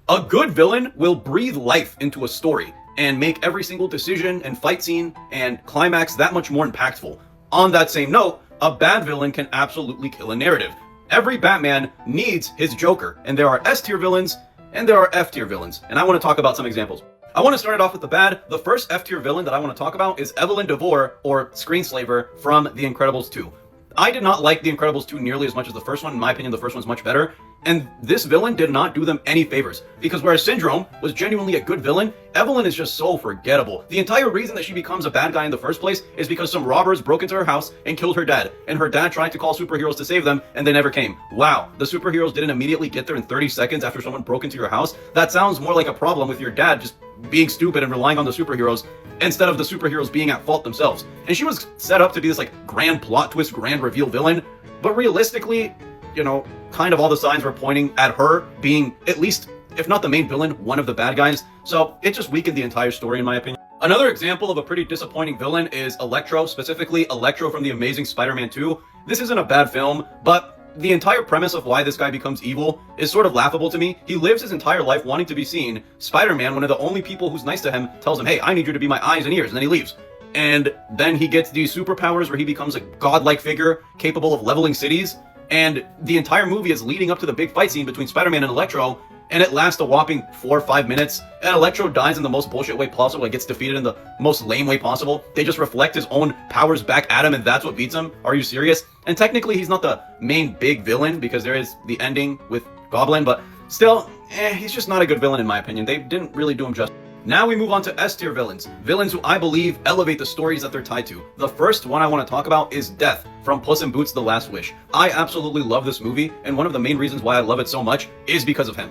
A good villain will breathe life into a story and make every single decision and fight scene and climax that much more impactful. On that same note, a bad villain can absolutely kill a narrative. Every Batman needs his Joker, and there are S-tier villains and there are F-tier villains, and I want to talk about some examples. I want to start it off with the bad. The first F-tier villain that I want to talk about is Evelyn DeVore, or Screenslaver, from The Incredibles 2. I did not like The Incredibles 2 nearly as much as the first one. In my opinion, the first one's much better. And this villain did not do them any favors. Because whereas Syndrome was genuinely a good villain, Evelyn is just so forgettable. The entire reason that she becomes a bad guy in the first place is because some robbers broke into her house and killed her dad. And her dad tried to call superheroes to save them, and they never came. Wow, the superheroes didn't immediately get there in 30 seconds after someone broke into your house? That sounds more like a problem with your dad just being stupid and relying on the superheroes instead of the superheroes being at fault themselves. And she was set up to be this like grand plot twist, grand reveal villain, but realistically, you know, kind of all the signs were pointing at her being at least, if not the main villain, one of the bad guys. So it just weakened the entire story in my opinion. Another example of a pretty disappointing villain is Electro, specifically Electro from The Amazing Spider-Man 2. This isn't a bad film, but the entire premise of why this guy becomes evil is sort of laughable to me. He lives his entire life wanting to be seen. Spider-Man, one of the only people who's nice to him, tells him, hey, I need you to be my eyes and ears, and then he leaves. And then he gets these superpowers where he becomes a godlike figure capable of leveling cities. And the entire movie is leading up to the big fight scene between Spider-Man and Electro, and it lasts a whopping 4 or 5 minutes, and Electro dies in the most bullshit way possible. He gets defeated in the most lame way possible. They just reflect his own powers back at him, and that's what beats him. Are you serious? And technically, he's not the main big villain, because there is the ending with Goblin, but still, he's just not a good villain in my opinion. They didn't really do him justice. Now we move on to S-tier villains. Villains who I believe elevate the stories that they're tied to. The first one I want to talk about is Death from Puss in Boots: The Last Wish. I absolutely love this movie, and one of the main reasons why I love it so much is because of him.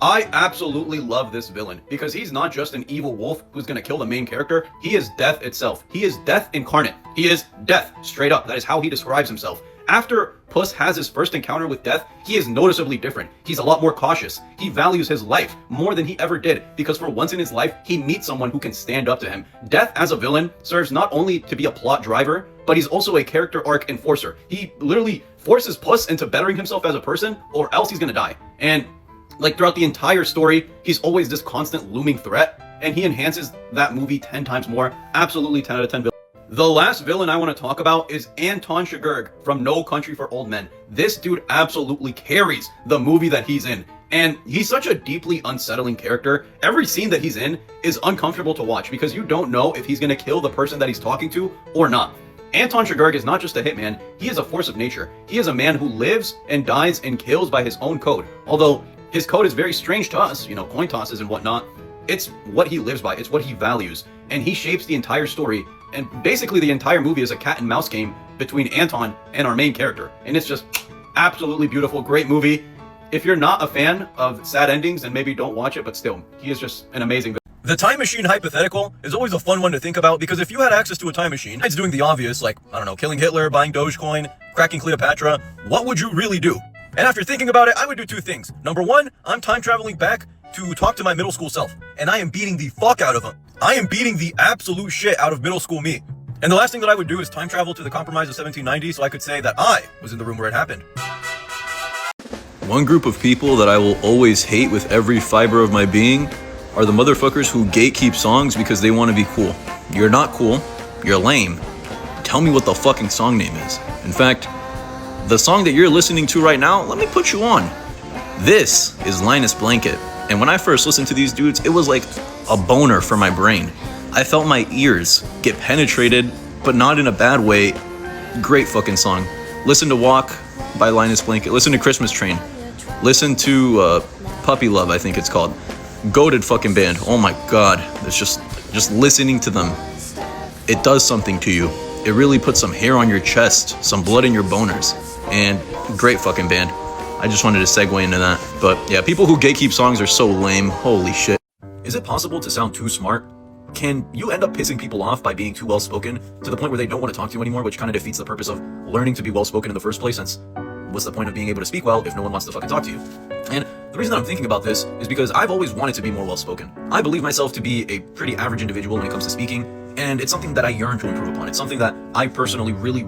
I absolutely love this villain because he's not just an evil wolf who's gonna kill the main character. He is death itself. He is death incarnate. He is death, straight up. That is how he describes himself. After Puss has his first encounter with death, he is noticeably different. He's a lot more cautious. He values his life more than he ever did because for once in his life, he meets someone who can stand up to him. Death as a villain serves not only to be a plot driver, but he's also a character arc enforcer. He literally forces Puss into bettering himself as a person or else he's gonna die. And like throughout the entire story, he's always this constant looming threat, and he enhances that movie 10 times more. Absolutely 10 out of 10 villain. The last villain I want to talk about is Anton Chigurh from No Country for Old Men. This dude absolutely carries the movie that he's in, and he's such a deeply unsettling character. Every scene that he's in is uncomfortable to watch because you don't know if he's going to kill the person that he's talking to or not. Anton Chigurh is not just a hitman, he is a force of nature. He is a man who lives and dies and kills by his own code. Although his code is very strange to us, you know, coin tosses and whatnot. It's what he lives by, it's what he values, and he shapes the entire story. And basically the entire movie is a cat and mouse game between Anton and our main character. And it's just absolutely beautiful, great movie. If you're not a fan of sad endings, then maybe don't watch it, but still, he is just an amazing villain. The time machine hypothetical is always a fun one to think about because if you had access to a time machine, it's doing the obvious, like, I don't know, killing Hitler, buying Dogecoin, cracking Cleopatra, what would you really do? And after thinking about it, I would do two things. Number one, I'm time traveling back to talk to my middle school self, and I am beating the fuck out of him. I am beating the absolute shit out of middle school me. And the last thing that I would do is time travel to the compromise of 1790 so I could say that I was in the room where it happened. One group of people that I will always hate with every fiber of my being are the motherfuckers who gatekeep songs because they want to be cool. You're not cool. You're lame. Tell me what the fucking song name is. In fact, the song that you're listening to right now, let me put you on. This is Linus Blanket. And when I first listened to these dudes, it was like a boner for my brain. I felt my ears get penetrated, but not in a bad way. Great fucking song. Listen to Walk by Linus Blanket. Listen to Christmas Train. Listen to Puppy Love, I think it's called. Goated fucking band. Oh my god. It's just listening to them. It does something to you. It really puts some hair on your chest, some blood in your boners. And great fucking band. I just wanted to segue into that. But yeah, people who gatekeep songs are so lame. Holy shit. Is it possible to sound too smart? Can you end up pissing people off by being too well-spoken to the point where they don't want to talk to you anymore, which kind of defeats the purpose of learning to be well-spoken in the first place, since what's the point of being able to speak well if no one wants to fucking talk to you? And the reason that I'm thinking about this is because I've always wanted to be more well-spoken. I believe myself to be a pretty average individual when it comes to speaking, and it's something that I yearn to improve upon. It's something that I personally really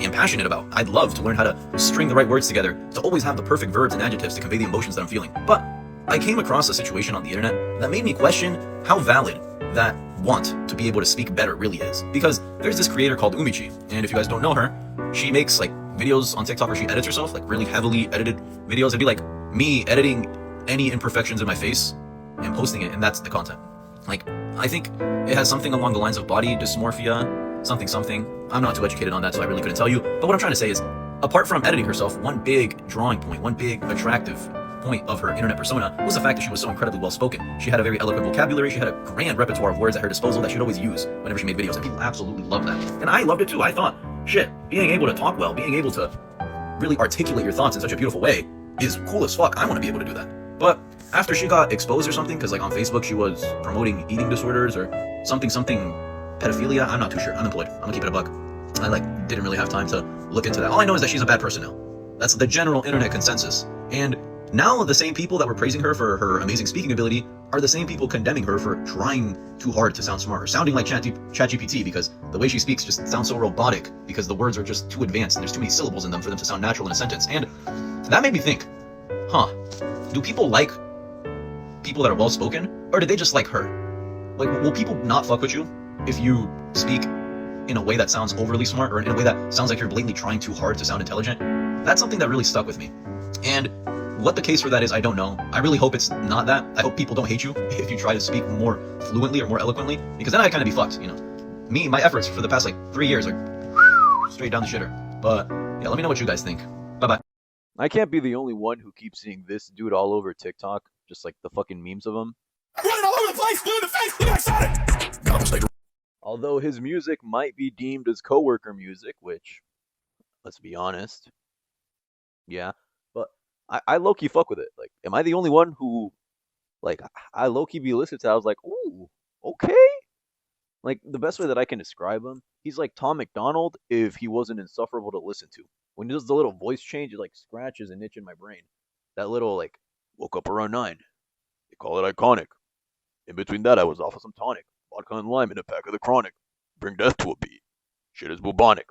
am passionate about. I'd love to learn how to string the right words together, to always have the perfect verbs and adjectives to convey the emotions that I'm feeling. But I came across a situation on the internet that made me question how valid that want to be able to speak better really is. Because there's this creator called Umichi, and if you guys don't know her, she makes like videos on TikTok where she edits herself, like really heavily edited videos. It'd be like me editing any imperfections in my face and posting it, and that's the content. Like, I think it has something along the lines of body dysmorphia, something something. I'm not too educated on that, so I really couldn't tell you. But what I'm trying to say is, apart from editing herself, one big drawing point, one big attractive point of her internet persona was the fact that she was so incredibly well spoken. She had a very eloquent vocabulary. She had a grand repertoire of words at her disposal that she'd always use whenever she made videos, and people absolutely loved that. And I loved it too. I thought, shit, being able to talk well, being able to really articulate your thoughts in such a beautiful way is cool as fuck. I want to be able to do that. But after she got exposed or something, because like on Facebook she was promoting eating disorders or something pedophilia, I'm not too sure. I'm employed. I'm gonna keep it a buck. I didn't really have time to look into that. All I know is that she's a bad person now. That's the general internet consensus. And now the same people that were praising her for her amazing speaking ability are the same people condemning her for trying too hard to sound smart, or sounding like ChatGPT, because the way she speaks just sounds so robotic because the words are just too advanced and there's too many syllables in them for them to sound natural in a sentence. And that made me think, do people like people that are well spoken, or do they just like her? Like, will people not fuck with you if you speak in a way that sounds overly smart, or in a way that sounds like you're blatantly trying too hard to sound intelligent? That's something that really stuck with me. And what the case for that is, I don't know. I really hope it's not that. I hope people don't hate you if you try to speak more fluently or more eloquently, because then I kind of be fucked, you know? My efforts for the past 3 years are straight down the shitter. But yeah, let me know what you guys think. Bye-bye. I can't be the only one who keeps seeing this dude all over TikTok, just like the fucking memes of him. Running all over the place, blue in the face, look like Sonic! God, stay Although his music might be deemed as coworker music, which, let's be honest, yeah, but I low-key fuck with it. Like, am I the only one who, I low-key be listening to it, I was like, ooh, okay? Like, the best way that I can describe him, he's like Tom McDonald if he wasn't insufferable to listen to. When he does the little voice change, it scratches an itch in my brain. That little woke up around 9. They call it iconic. In between that, I was off of some tonic, vodka and lime in a pack of the chronic. Bring death to a beat. Shit is bubonic.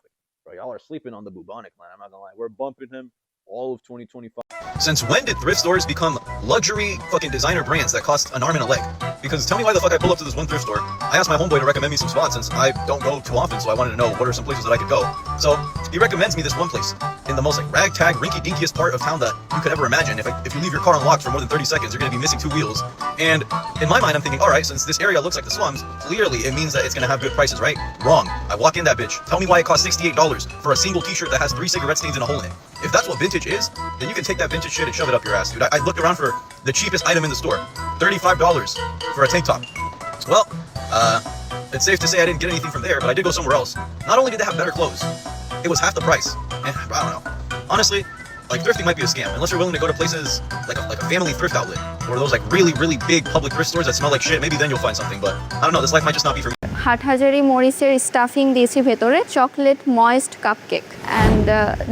Bro, y'all are sleeping on the bubonic, man. I'm not gonna lie. We're bumping him all of 2025. Since when did thrift stores become luxury fucking designer brands that cost an arm and a leg? Because tell me why the fuck I pull up to this one thrift store. I asked my homeboy to recommend me some spots since I don't go too often, so I wanted to know what are some places that I could go. So he recommends me this one place in the most ragtag, rinky-dinkiest part of town that you could ever imagine. If you leave your car unlocked for more than 30 seconds, you're gonna be missing 2 wheels. And in my mind, I'm thinking, all right, since this area looks like the slums, clearly it means that it's gonna have good prices, right? Wrong. I walk in that bitch. Tell me why it costs $68 for a single t-shirt that has 3 cigarette stains and a hole in it. If that's what vintage is, then you can take that vintage shit and shove it up your ass, dude. I looked around for the cheapest item in the store. $35 for a tank top. Well, it's safe to say I didn't get anything from there, but I did go somewhere else. Not only did they have better clothes, it was half the price. And I don't know. Honestly, thrifting might be a scam, unless you're willing to go to places like a family thrift outlet, or those really, really big public thrift stores that smell like shit. Maybe then you'll find something, but I don't know, this life might just not be for me. Hathazari মরিচের stuffing দিয়েছি ভেতরে, chocolate moist cupcake and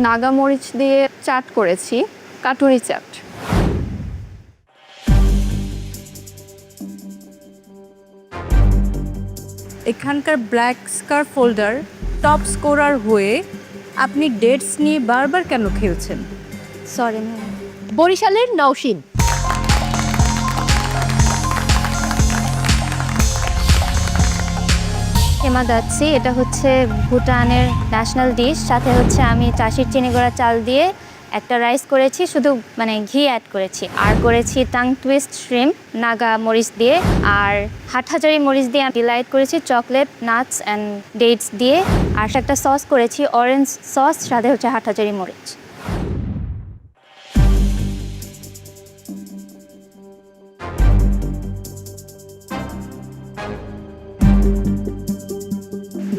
Naga মরিচ দিয়ে চাট করেছি, কাটুরি চাট। এখানকার black scar folder top scorer হয়ে আপনি ডেটস নিয়ে বারবার কেন খেলছেন? Sorry ma'am. বরিশালের নওশীন। হেমা দাচ্ছি, এটা হচ্ছে ভুটানের ন্যাশনাল ডিশ। সাথে হচ্ছে আমি চাষির চিনি গুঁড়া চাল দিয়ে একটা রাইস করেছি, শুধু ঘি অ্যাড করেছি। আর করেছি টাং টুইস্ট শ্রিম্প নাগা মরিচ দিয়ে, আর হাটহাজারি মরিচ দিয়ে ডিলাইট করেছি চকলেট নাটস অ্যান্ড ডেটস দিয়ে। আর একটা সস করেছি অরেঞ্জ সস, সাথে হচ্ছে হাটহাজারি মরিচ।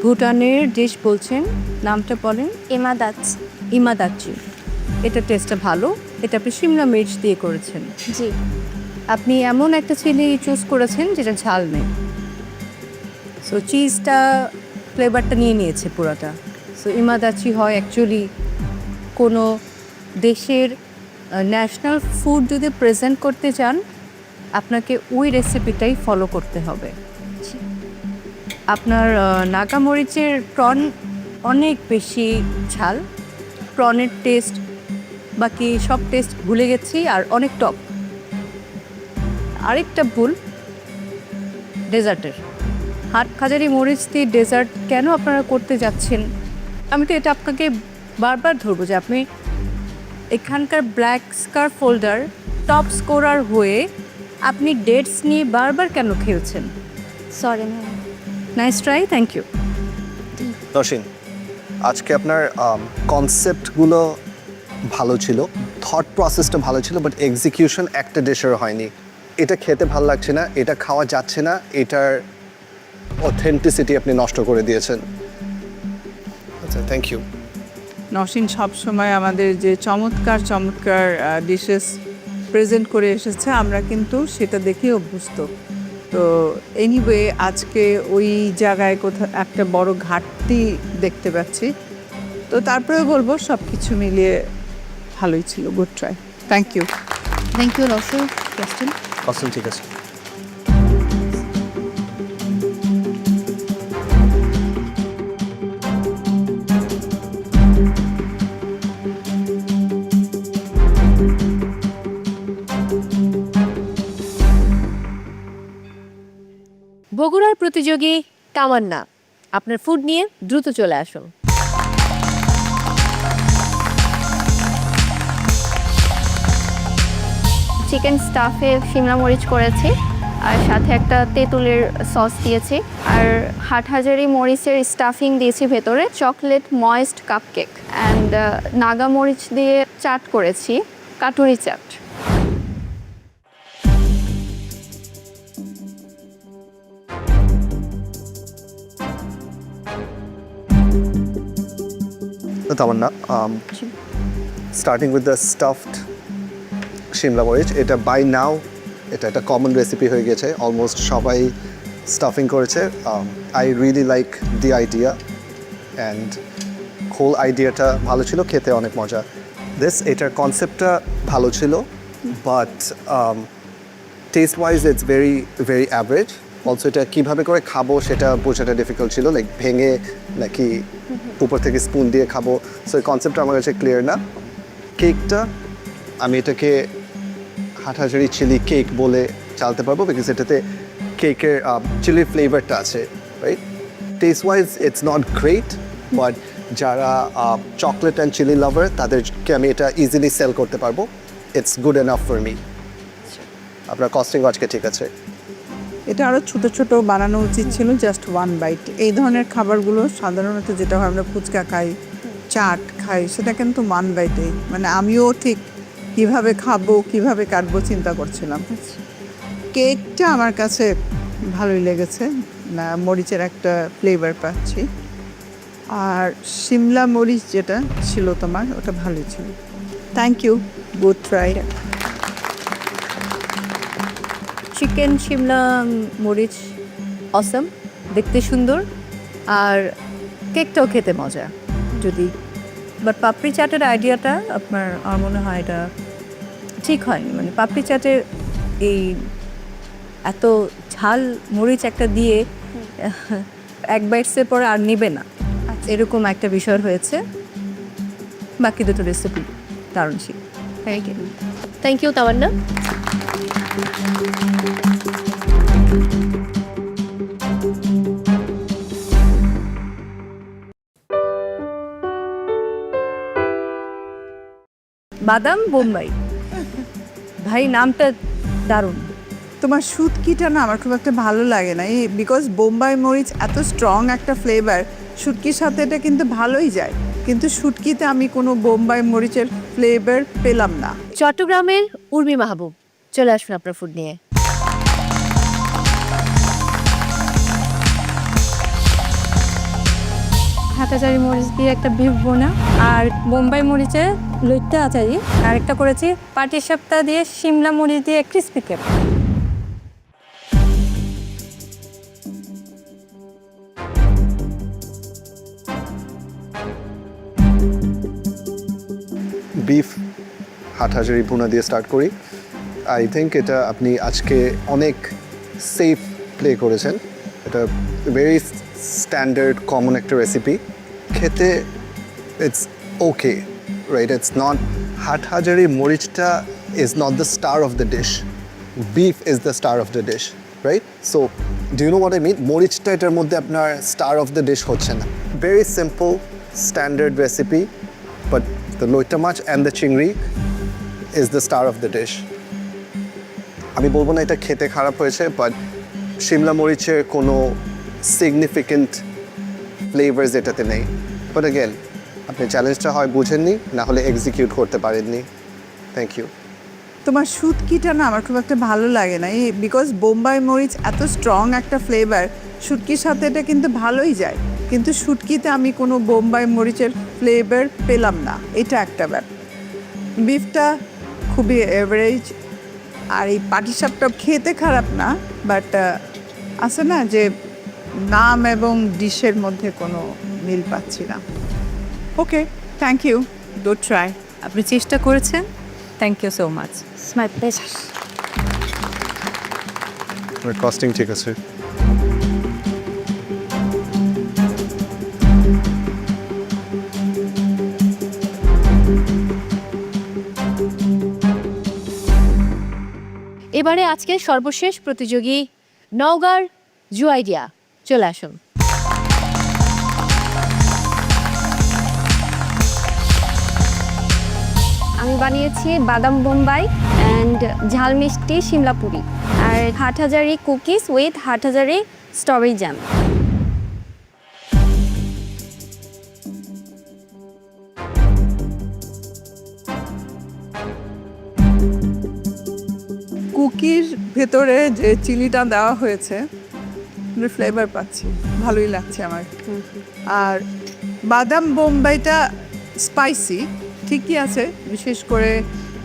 ভুটানের ডিশ বলছেন, নামটা বলেন? ইমাদাচ্ছি। ইমাদাচ্ছি। এটা টেস্টটা ভালো। এটা আপনি শিমলা মির্চ দিয়ে করেছেন। জি। আপনি এমন একটা চিলি চুজ করেছেন যেটা ঝাল নেই। সো চিজটা ফ্লেভারটা নিয়ে নিয়েছে পুরোটা। সো ইমাদাচ্ছি হয় অ্যাকচুয়ালি কোনো দেশের ন্যাশনাল ফুড যদি প্রেজেন্ট করতে চান, আপনাকে ওই রেসিপিটাই ফলো করতে হবে। আপনার নাগা মরিচের প্রন অনেক বেশি ঝাল, প্রনের টেস্ট বাকি সব টেস্ট ভুলে গেছি, আর অনেক টক। আরেকটা ভুল ডেজার্টের, হাটহাজারি মরিচ দিয়ে ডেজার্ট কেন আপনারা করতে যাচ্ছেন? আমি তো এটা আপনাকে বারবার ধরবো যে আপনি এখানকার black scar folder top scorer হয়ে আপনি ডেটস নিয়ে বারবার কেন খেলছেন? Sorry ma'am. Nice try, thank you. Naseen, আজকে আপনার কনসেপ্টগুলো ভালো ছিল, থট প্রসেসটা ভালো ছিল, বাট এক্সিকিউশন একটা ডিশের হয়নি। এটা খেতে ভালো লাগছে না, এটা খাওয়া যাচ্ছে না, এটার অথেন্টিসিটি আপনি নষ্ট করে দিয়েছেন। আচ্ছা, থ্যাংক ইউ। নসীন সবসময় আমাদের যে চমৎকার চমৎকার ডিশেস প্রেজেন্ট করে এসেছে, আমরা কিন্তু সেটা দেখে অভ্যস্ত। তো এনিওয়ে আজকে ওই জায়গায় কোথাও একটা বড় ঘাটতি দেখতে পাচ্ছি। তো তারপরে বলবো সব কিছু মিলিয়ে ভালোই ছিল, good try, thank you. Thank you Rasul question. Awesome, ঠিক আছে। বগুড়ার প্রতিযোগী তামান্না, আপনার ফুড নিয়ে দ্রুত চলে আসুন। চিকেন স্টাফে শিমলা মরিচ করেছি, আর সাথে একটা তেঁতুলের সস দিয়েছি, আর হাটহাজারি মরিচের স্টাফিং দিয়েছি ভেতরে, chocolate moist cupcake and Naga মরিচ দিয়ে চাট করেছি, কাটুরি chaat. Tamanna, starting with the stuffed শিমলা মরিচ, এটা বাই নাও এটা একটা কমন রেসিপি হয়ে গেছে, অলমোস্ট সবাই স্টাফিং করেছে। I really like the idea and whole আইডিয়াটা ভালো ছিল, খেতে অনেক মজা। এটার কনসেপ্টটা ভালো ছিল, but taste wise it's very very average. Also এটা কীভাবে করে খাবো সেটা বোঝাটা ডিফিকাল্ট ছিল, লাইক ভেঙে নাকি উপর থেকে স্পুন দিয়ে খাবো, সো এই কনসেপ্টটা আমার কাছে ক্লিয়ার না। কেকটা আমি এটাকে হাটহাজারি চিলি কেক বলে চালতে পারবো, বিকজ এটাতে কেকের চিলি ফ্লেভারটা আছে, right? Taste wise it's not great, but যারা চকলেট অ্যান্ড চিলি লাভার তাদেরকে আমি এটা ইজিলি সেল করতে পারবো। It's good enough for me. আপনার কস্টিং আজকে ঠিক আছে। এটা আরও ছোট ছোট বানানো উচিত ছিল, জাস্ট ওয়ান বাইট। এই ধরনের খাবারগুলো সাধারণত যেটা হয় আমরা ফুচকা খাই, চাট খাই, সেটা কিন্তু ওয়ান বাইটেই, মানে আমিও ঠিক কিভাবে খাবো কিভাবে কাটবো চিন্তা করছিলাম। কেকটা আমার কাছে ভালোই লেগেছে, না মরিচের একটা ফ্লেভার পাচ্ছি, আর শিমলা মরিচ যেটা ছিল তোমার ওটা ভালোই ছিল। Thank you, good try. Chicken শিমলা মরিচ অসম, দেখতে সুন্দর, আর কেকটাও খেতে মজা। যদি বাট পাপড়ি চাটের আইডিয়াটা আপনার আমার মনে হয় এটা ঠিক হয়নি, মানে পাপড়ি চাটের এই এত ঝাল মরিচ একটা দিয়ে এক বাইটসের পরে আর নিবে না, এরকম একটা বিষয় হয়েছে। বাকি দুটো রেসিপি দারুণ ছিল। Thank you. Thank you Tamanna. বাদাম বোম্বাই, ভাই নামটা দারুণ। তোমার শুটকিটা না আমার খুব একটা ভালো লাগে না, এই বিকজ বোম্বাই মরিচ এত স্ট্রং একটা ফ্লেভার, শুটকির সাথে এটা কিন্তু ভালোই যায়, কিন্তু শুটকিতে আমি কোনো বোম্বাই মরিচের ফ্লেভার পেলাম না। চট্টগ্রামের উর্মি মাহবুব, চলে আসুন আপনার ফুড নিয়ে। হাটাজারি মরিচ দিয়ে একটা বিফ বোনা, আর বোম্বাই মরিচের লইট্টা আচারি, আর একটা করেছি পাটি সাপটা দিয়ে শিমলা মরিচ দিয়ে ক্রিসপি কেক। বিফ হাটহাজারি ভুনা দিয়ে স্টার্ট করি। আই থিঙ্ক এটা আপনি আজকে অনেক সেফ প্লে করেছেন। এটা ভেরি স্ট্যান্ডার্ড কমন একটা রেসিপি, খেতে it's okay, right? It's not, Hathazari মরিচটা is not the star of the dish, beef is the star of the dish, right? So do you know what I mean? মরিচটা এটার মধ্যে আপনার star of the dish হচ্ছে না। Very simple standard recipe, but the loita mach and the chingri is the star of the dish. আমি বলবো না এটা খেতে খারাপ হয়েছে, বাট শিমলা মরিচের কোনো সিগনিফিকেন্ট ফ্লেভার্স এটাতে নেই। বাট অ্যাগেন আপনি চ্যালেঞ্জটা হয় বুঝেননি, না হলে এক্সিকিউট করতে পারেননি। Thank you. তোমার শুটকিটা না আমার খুব একটা ভালো লাগে না, এই বিকজ বোম্বাই মরিচ এত স্ট্রং একটা ফ্লেভার, শুটকির সাথে এটা কিন্তু ভালোই যায়, কিন্তু শুটকিতে আমি কোনো বোম্বাই মরিচের ফ্লেভার পেলাম না, এটা একটা ব্যাপার। বিফটা খুবই এভারেজ, আর এই পাটিসাপটা খেতে খারাপ না, বাট আছে না যে নাম এবং ডিশের মধ্যে কোনো মিল পাচ্ছি না। Okay, thank you, good try. আপনি চেষ্টা করেছেন, thank you so much. It's my pleasure. Costing ঠিক আছে। এবারে আজকের সর্বশেষ প্রতিযোগী নওগাঁর জুয়াইডিয়া, চলে আসুন। আমি বানিয়েছি বাদাম বোম্বাই অ্যান্ড ঝাল মিষ্টি সিমলাপুরি আর Hathazari cookies with Hathazari strawberry jam. কুকির ভেতরে যে চিলিটা দেওয়া হয়েছে ফ্লেভার পাচ্ছি, ভালোই লাগছে আমার। আর বাদাম বোম্বাইটা স্পাইসি ঠিকই আছে, বিশেষ করে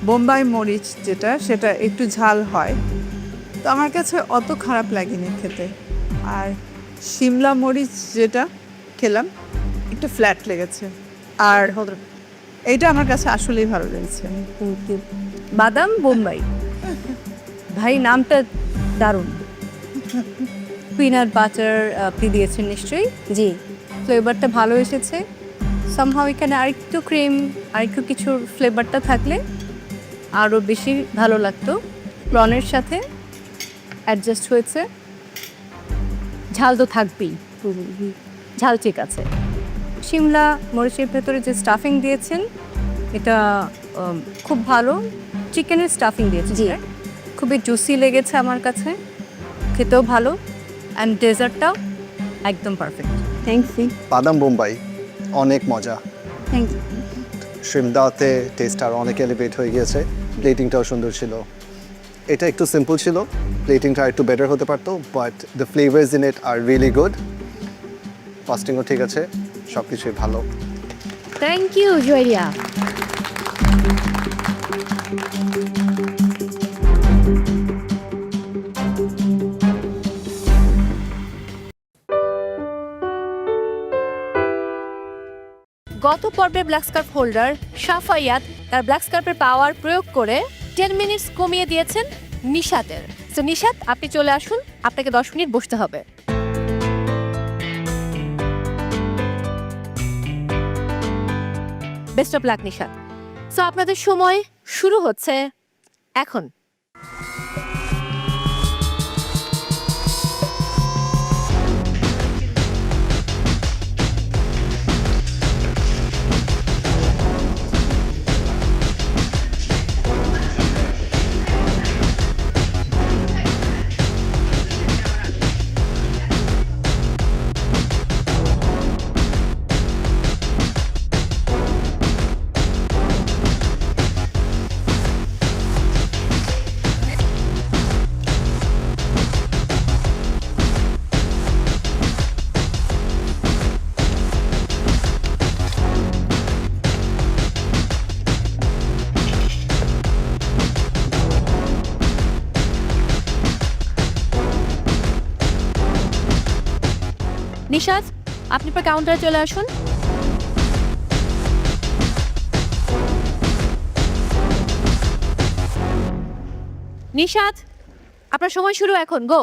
বোম্বাই মরিচ যেটা সেটা একটু ঝাল হয়, তো আমার কাছে অত খারাপ লাগেনি খেতে। আর সিমলা মরিচ যেটা খেলাম একটু ফ্ল্যাট লেগেছে, আর এইটা আমার কাছে আসলেই ভালো লেগেছে। বাদাম বোম্বাই, ভাই নামটা দারুণ। পিনাট বাটার আপনি দিয়েছেন নিশ্চয়ই? জি, ফ্লেভারটা ভালো এসেছে। সামহাও এখানে আরেকটু ক্রিম, আরেকটু কিছুর ফ্লেভারটা থাকলে আরও বেশি ভালো লাগতো। প্রনের সাথে অ্যাডজাস্ট হয়েছে। ঝাল তো থাকবেই, ঝাল ঠিক আছে। সিমলা মরিচের ভেতরে যে স্টাফিং দিয়েছেন এটা খুব ভালো, চিকেনের স্টাফিং দিয়েছে, জি, খুবই জুসি লেগেছে আমার কাছে, খেতেও ভালো, অ্যান্ড ডেজার্টটাও একদম পারফেক্ট। Thank you. বাদাম বোম্বাই অনেক মজা। Thank you. শ্রিম দাওতে টেস্ট আর অনেক এলিভেট হয়ে গিয়েছে, প্লেটিংটাও সুন্দর ছিল। এটা একটু সিম্পল ছিল, প্লেটিংটা একটু বেটার হতে পারতো, but the flavours in it are really good. কস্টিংও ঠিক আছে, সব কিছুই ভালো। Thank you Juaidia. গত পর্বে ব্ল্যাক স্কার্ফ হোল্ডার সাফাইয়াত তার ব্ল্যাক স্কার্ফের পাওয়ার প্রয়োগ করে 10 মিনিটস কমিয়ে দিয়েছেন নিশাতের। তো নিশাত, আপনি চলে আসুন, আপনাকে 10 মিনিট বসতে হবে। Best of luck Nishat. So আপনাদের সময় শুরু হচ্ছে এখন। নিশাত, আপনি পর কাউন্টারে চলে আসুন। নিশাত, আপনার সময় শুরু এখন, গো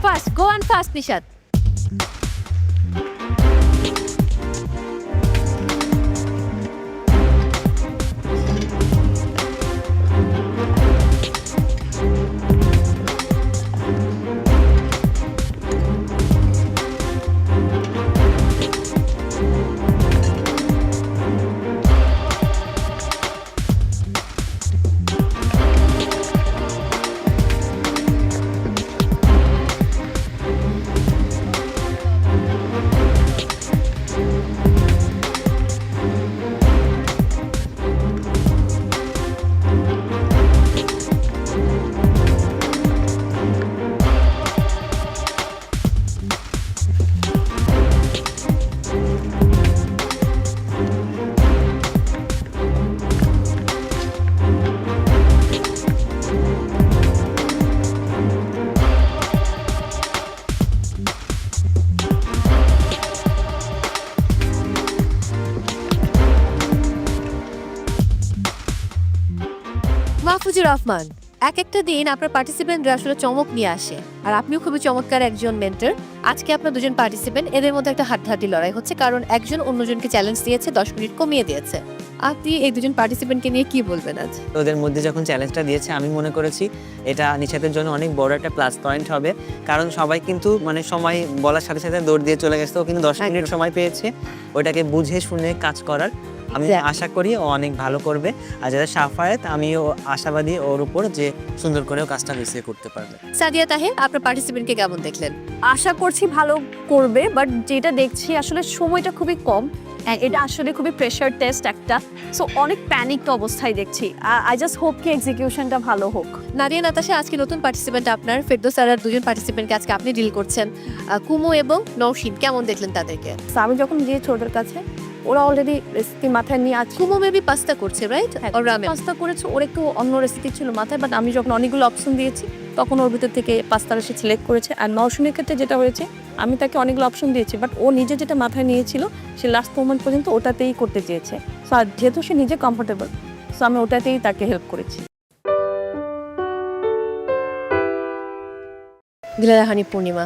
fast, go and fast Nishat. Mujibur Rahman, এক একটা দিন আপনার পার্টিসিপেন্টরা আসলে চমক নিয়ে আসে, আর আপনিও খুবই চমৎকার একজন মেন্টর। আজকে আপনার দুজন পার্টিসিপেন্ট, এদের মধ্যে একটা হাড্ডাহাড্ডি লড়াই হচ্ছে, কারণ একজন অন্যজনকে চ্যালেঞ্জ দিয়েছে 10 মিনিট কমিয়ে দিয়েছে। আপনি এই দুজন পার্টিসিপেন্টকে নিয়ে কি বলবেন আজ? ওদের মধ্যে যখন চ্যালেঞ্জটা দিয়েছে আমি মনে করেছি এটা নিশাতের জন্য অনেক বড় একটা প্লাস পয়েন্ট হবে, কারণ সবাই কিন্তু মানে সময় বলার সাথে সাথে দৌড় দিয়ে চলে গেছে, ও কিন্তু 10 মিনিট সময় পেয়েছে ওটাকে বুঝে শুনে কাজ করার। আমি আশা করি ও অনেক ভালো করবে, আর যারা সাফায়েত আমিও আশাবাদী ওর উপর যে সুন্দর করে ও কাজটা রিসিভ করতে পারবে। সাদিয়া তাহের, আপনার পার্টিসিপেন্টকে কেমন দেখলেন? আশা করছি ভালো করবে, বাট যেটা দেখছি আসলে সময়টা খুবই কম। এটা আসলে খুবই প্রেশার টেস্ট একটা, সো অনেক প্যানিকড অবস্থায় দেখছি। আই জাস্ট হোপ কি এক্সিকিউশনটা ভালো হোক। নাদিয়া নাতাশা, আজকে নতুন পার্টিসিপেন্ট আপনার, ফেরদৌস আর দুজন পার্টিসিপেন্টকে আজকে আপনি ডিল করছেন। কুমু এবং নওশিন, কেমন দেখলেন তাদেরকে? So, আমি যখন গিয়েছি ওদের কাছে, ওরা অলরেডি রেসিপি মাথায় নিয়ে আছে। কুমু মেবি পাস্তা করছে, রাইট? ওর রামেন পাস্তা করেছে, ওর একটু অন্য রেসিপি ছিল মাথায়, বাট আমি যখন অনেকগুলো অপশন দিয়েছি তখন ওর ভিতর থেকে পাস্তাটা সে সিলেক্ট করেছে। আর নওশিনের ক্ষেত্রে যেটা হয়েছে, আমি তাকে অনেকগুলো অপশন দিয়েছি, বাট ও নিজে যেটা মাথায় নিয়েছিল সে লাস্ট মোমেন্ট পর্যন্ত ওটাতেই করতে চেয়েছে। সো আর যেহেতু সে নিজে কমফোর্টেবল, সো আমি ওটাতেই তাকে হেল্প করেছি। দিলারাহানি পূর্ণিমা,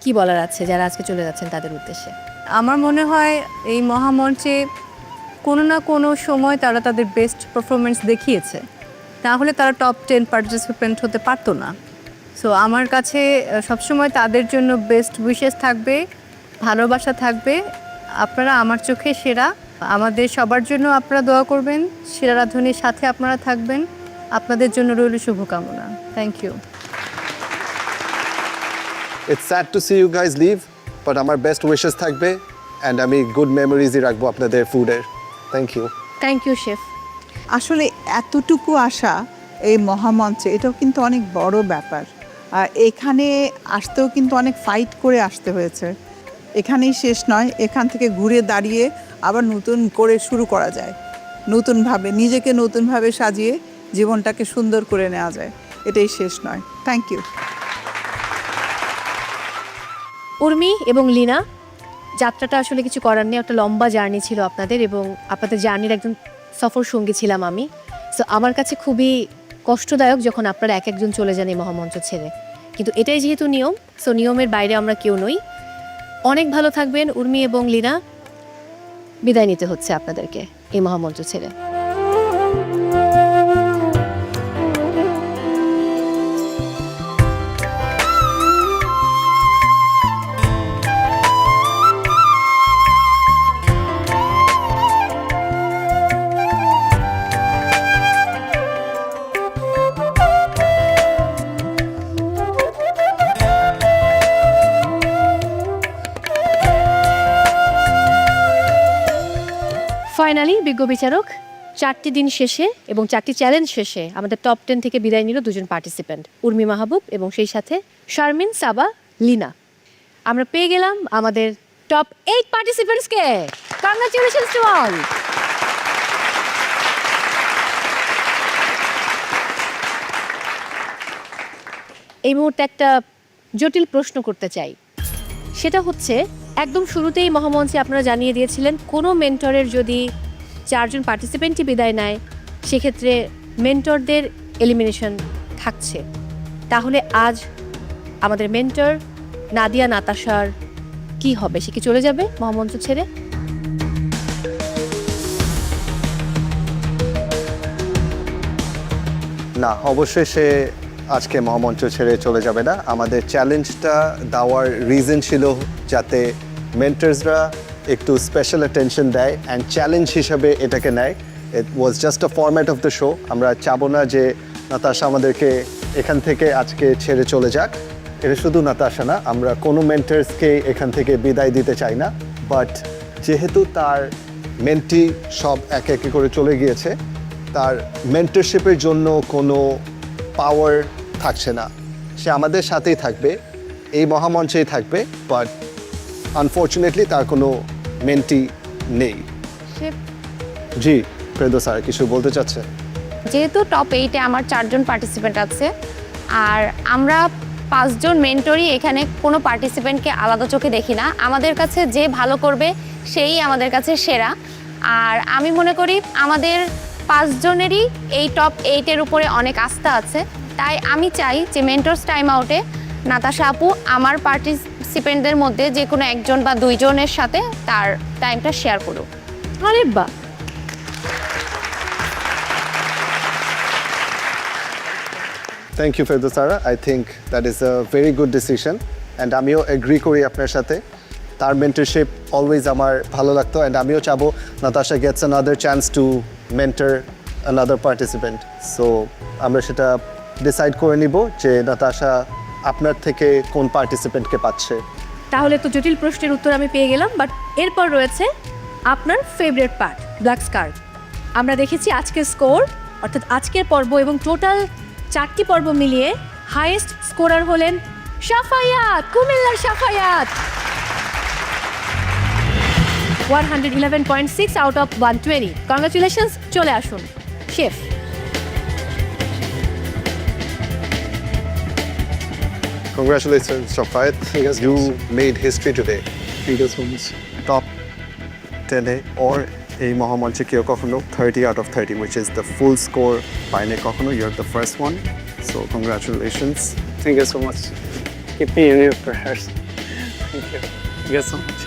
কি বলার আছে যারা আজকে চলে যাচ্ছেন তাদের উদ্দেশ্যে? আমার মনে হয় এই মহামঞ্চে কোনো না কোনো সময় তারা তাদের বেস্ট পারফরমেন্স দেখিয়েছে, তাহলে তারা টপ 10 পার্টিসিপেন্ট হতে পারতো না। সো আমার কাছে সবসময় তাদের জন্য বেস্ট উইশেস থাকবে, ভালোবাসা থাকবে। আপনারা আমার চোখে সেরা, আমাদের সবার জন্য আপনারা দোয়া করবেন, সেরা রাধুনির সাথে আপনারা থাকবেন। আপনাদের জন্য রইল শুভকামনা। Thank you. It's sad to see you guys leave, but আমার বেস্ট উইশেস থাকবে অ্যান্ড আমি গুড মেমোরিজই রাখবো আপনাদের ফুডের। Thank you. Thank you chef. আসলে এতটুকু আসা এই মহামঞ্চে, এটাও কিন্তু অনেক বড় ব্যাপার। আর এখানে আসতেও কিন্তু অনেক ফাইট করে আসতে হয়েছে। এখানেই শেষ নয়, এখান থেকে ঘুরে দাঁড়িয়ে আবার নতুন করে শুরু করা যায়, নতুনভাবে নিজেকে নতুনভাবে সাজিয়ে জীবনটাকে সুন্দর করে নেওয়া যায়। এটাই শেষ নয়। Thank you. উর্মি এবং লীনা, যাত্রাটা আসলে কিছু করার নেই, একটা লম্বা জার্নি ছিল আপনাদের, এবং আপনাদের জার্নির একজন সফর সঙ্গী ছিলাম আমি। সো আমার কাছে খুবই কষ্টদায়ক যখন আপনারা এক একজন চলে যান এই মহামঞ্চ ছেড়ে, কিন্তু এটাই যেহেতু নিয়ম, সো নিয়মের বাইরে আমরা কেউ নই। অনেক ভালো থাকবেন উর্মি এবং লীনা, বিদায় নিতে হচ্ছে আপনাদেরকে এই মহামঞ্চ ছেড়ে। ফাইনালি বিজ্ঞ বিচারক 4টি দিন শেষে এবং 4টি চ্যালেঞ্জ শেষে আমাদের টপ 10 থেকে বিদায় নিল দুজন পার্টিসিপেন্ট, উর্মি মাহবুব এবং সেই সাথে শারমিন, সাবা, লীনা। আমরা পেয়ে গেলাম আমাদের টপ 8 পার্টিসিপেন্টসকে। Congratulations to all. এই মুহূর্তে একটা জটিল প্রশ্ন করতে চাই, সেটা হচ্ছে একদম শুরুতেই মহামঞ্চে আপনারা জানিয়ে দিয়েছিলেন কোনো মেন্টরের যদি 4 জন পার্টিসিপেন্টই বিদায় নেয় সেক্ষেত্রে মেন্টরদের এলিমিনেশন থাকছে। তাহলে আজ আমাদের মেন্টর নাদিয়া নাতাশার কি হবে? সে কি চলে যাবে মহামঞ্চ ছেড়ে? না, অবশ্যই সে আজকে মহামঞ্চ ছেড়ে চলে যাবে না। আমাদের চ্যালেঞ্জটা দেওয়ার রিজন ছিল যাতে মেন্টার্সরা একটু স্পেশাল অ্যাটেনশন দেয় অ্যান্ড চ্যালেঞ্জ হিসাবে এটাকে নেয়। It was just a format of the show. আমরা চাবো না যে নাতাশা আমাদেরকে এখান থেকে আজকে ছেড়ে চলে যাক। এটা শুধু নাতাশা না, আমরা কোনো মেন্টার্সকে এখান থেকে বিদায় দিতে চাই না, বাট যেহেতু তার মেন্টি সব একে একে করে চলে গিয়েছে, তার মেন্টরশিপের জন্য কোনো পাওয়ার থাকছে না। সে আমাদের সাথেই থাকবে, এই মহামঞ্চেই থাকবে, বাট আনফর্চুনেটলি তার কোনো মেন্টি নেই। জি ফেরদৌস স্যার কিছু বলতে চাচ্ছে? যেহেতু টপ 8-এ আমার 4 জন পার্টিসিপেন্ট আছে, আর আমরা 5 জন মেন্টরই এখানে কোনো পার্টিসিপেন্টকে আলাদা চোখে দেখি না। আমাদের কাছে যে ভালো করবে সেই আমাদের কাছে সেরা। আর আমি মনে করি আমাদের পাঁচজনেরই এই টপ 8-এর উপরে অনেক আস্থা আছে, তাই আমি চাই যে মেন্টরস টাইম আউটে নাতাশা আপু আমার পার্টিসিপেন্টদের মধ্যে যে কোনো একজন বা দুইজনের সাথে তার টাইমটা শেয়ার করুক। আরে বাহ, থ্যাংক ইউ ফেরদৌসারা, I think that is a very good decision and আমিও এগ্রি করি আপনার সাথে। তার মেন্টরশিপ অলওয়েজ আমার ভালো লাগতো অ্যান্ড আমিও চাবো Natasha gets another chance to mentor another participant. So আমরা সেটা ডিসাইড করে নিব যে নাতাশা আপনার থেকে কোন পার্টিসিপেন্টকে পাচ্ছে। তাহলে তো জটিল প্রশ্নের উত্তর আমি পেয়ে গেলাম, বাট এরপর রয়েছে আপনার ফেভারিট পার্ট, ব্ল্যাক স্কার্ফ। আমরা দেখেছি আজকের স্কোর, অর্থাৎ আজকের পর্ব এবং টোটাল 4টি পর্ব মিলিয়ে হাইয়েস্ট স্কোরার হলেন সাফায়াত, কুমিল্লার সাফায়াত। 111.6 out of 120। কংগ্রাচুলেশনস, চলে আসুন chef. Congratulations, Shafayat. You made history today. Thank you so much. Top 10-এ or এই মহামঞ্চে কেউ কখনো 30 out of 30, which is the full score পায়নি কখনো. You're the first one. So congratulations. Thank you so much. Keep me in your prayers. Thank you. Thank you so much.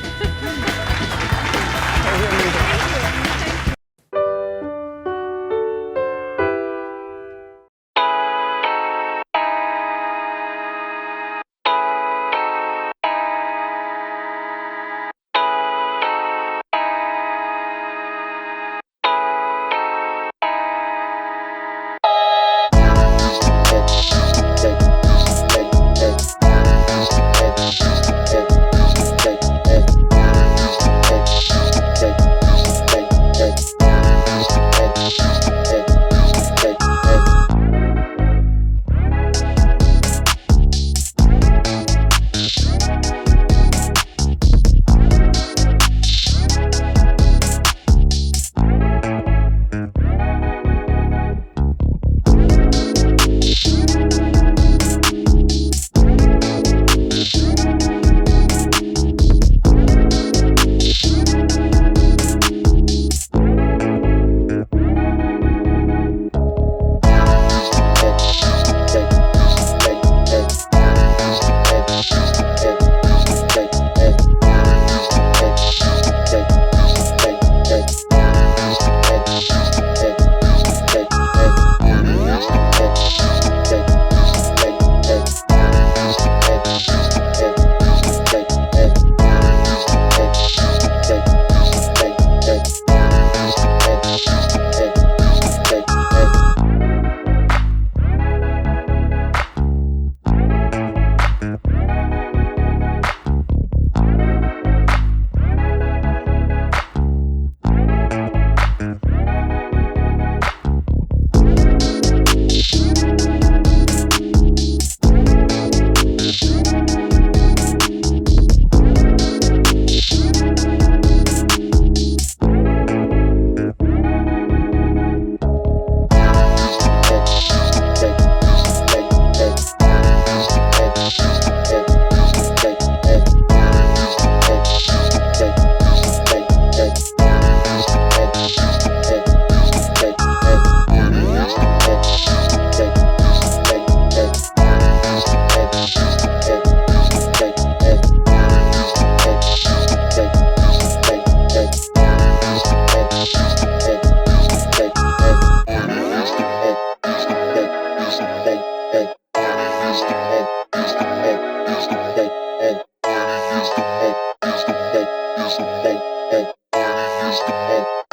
Hey.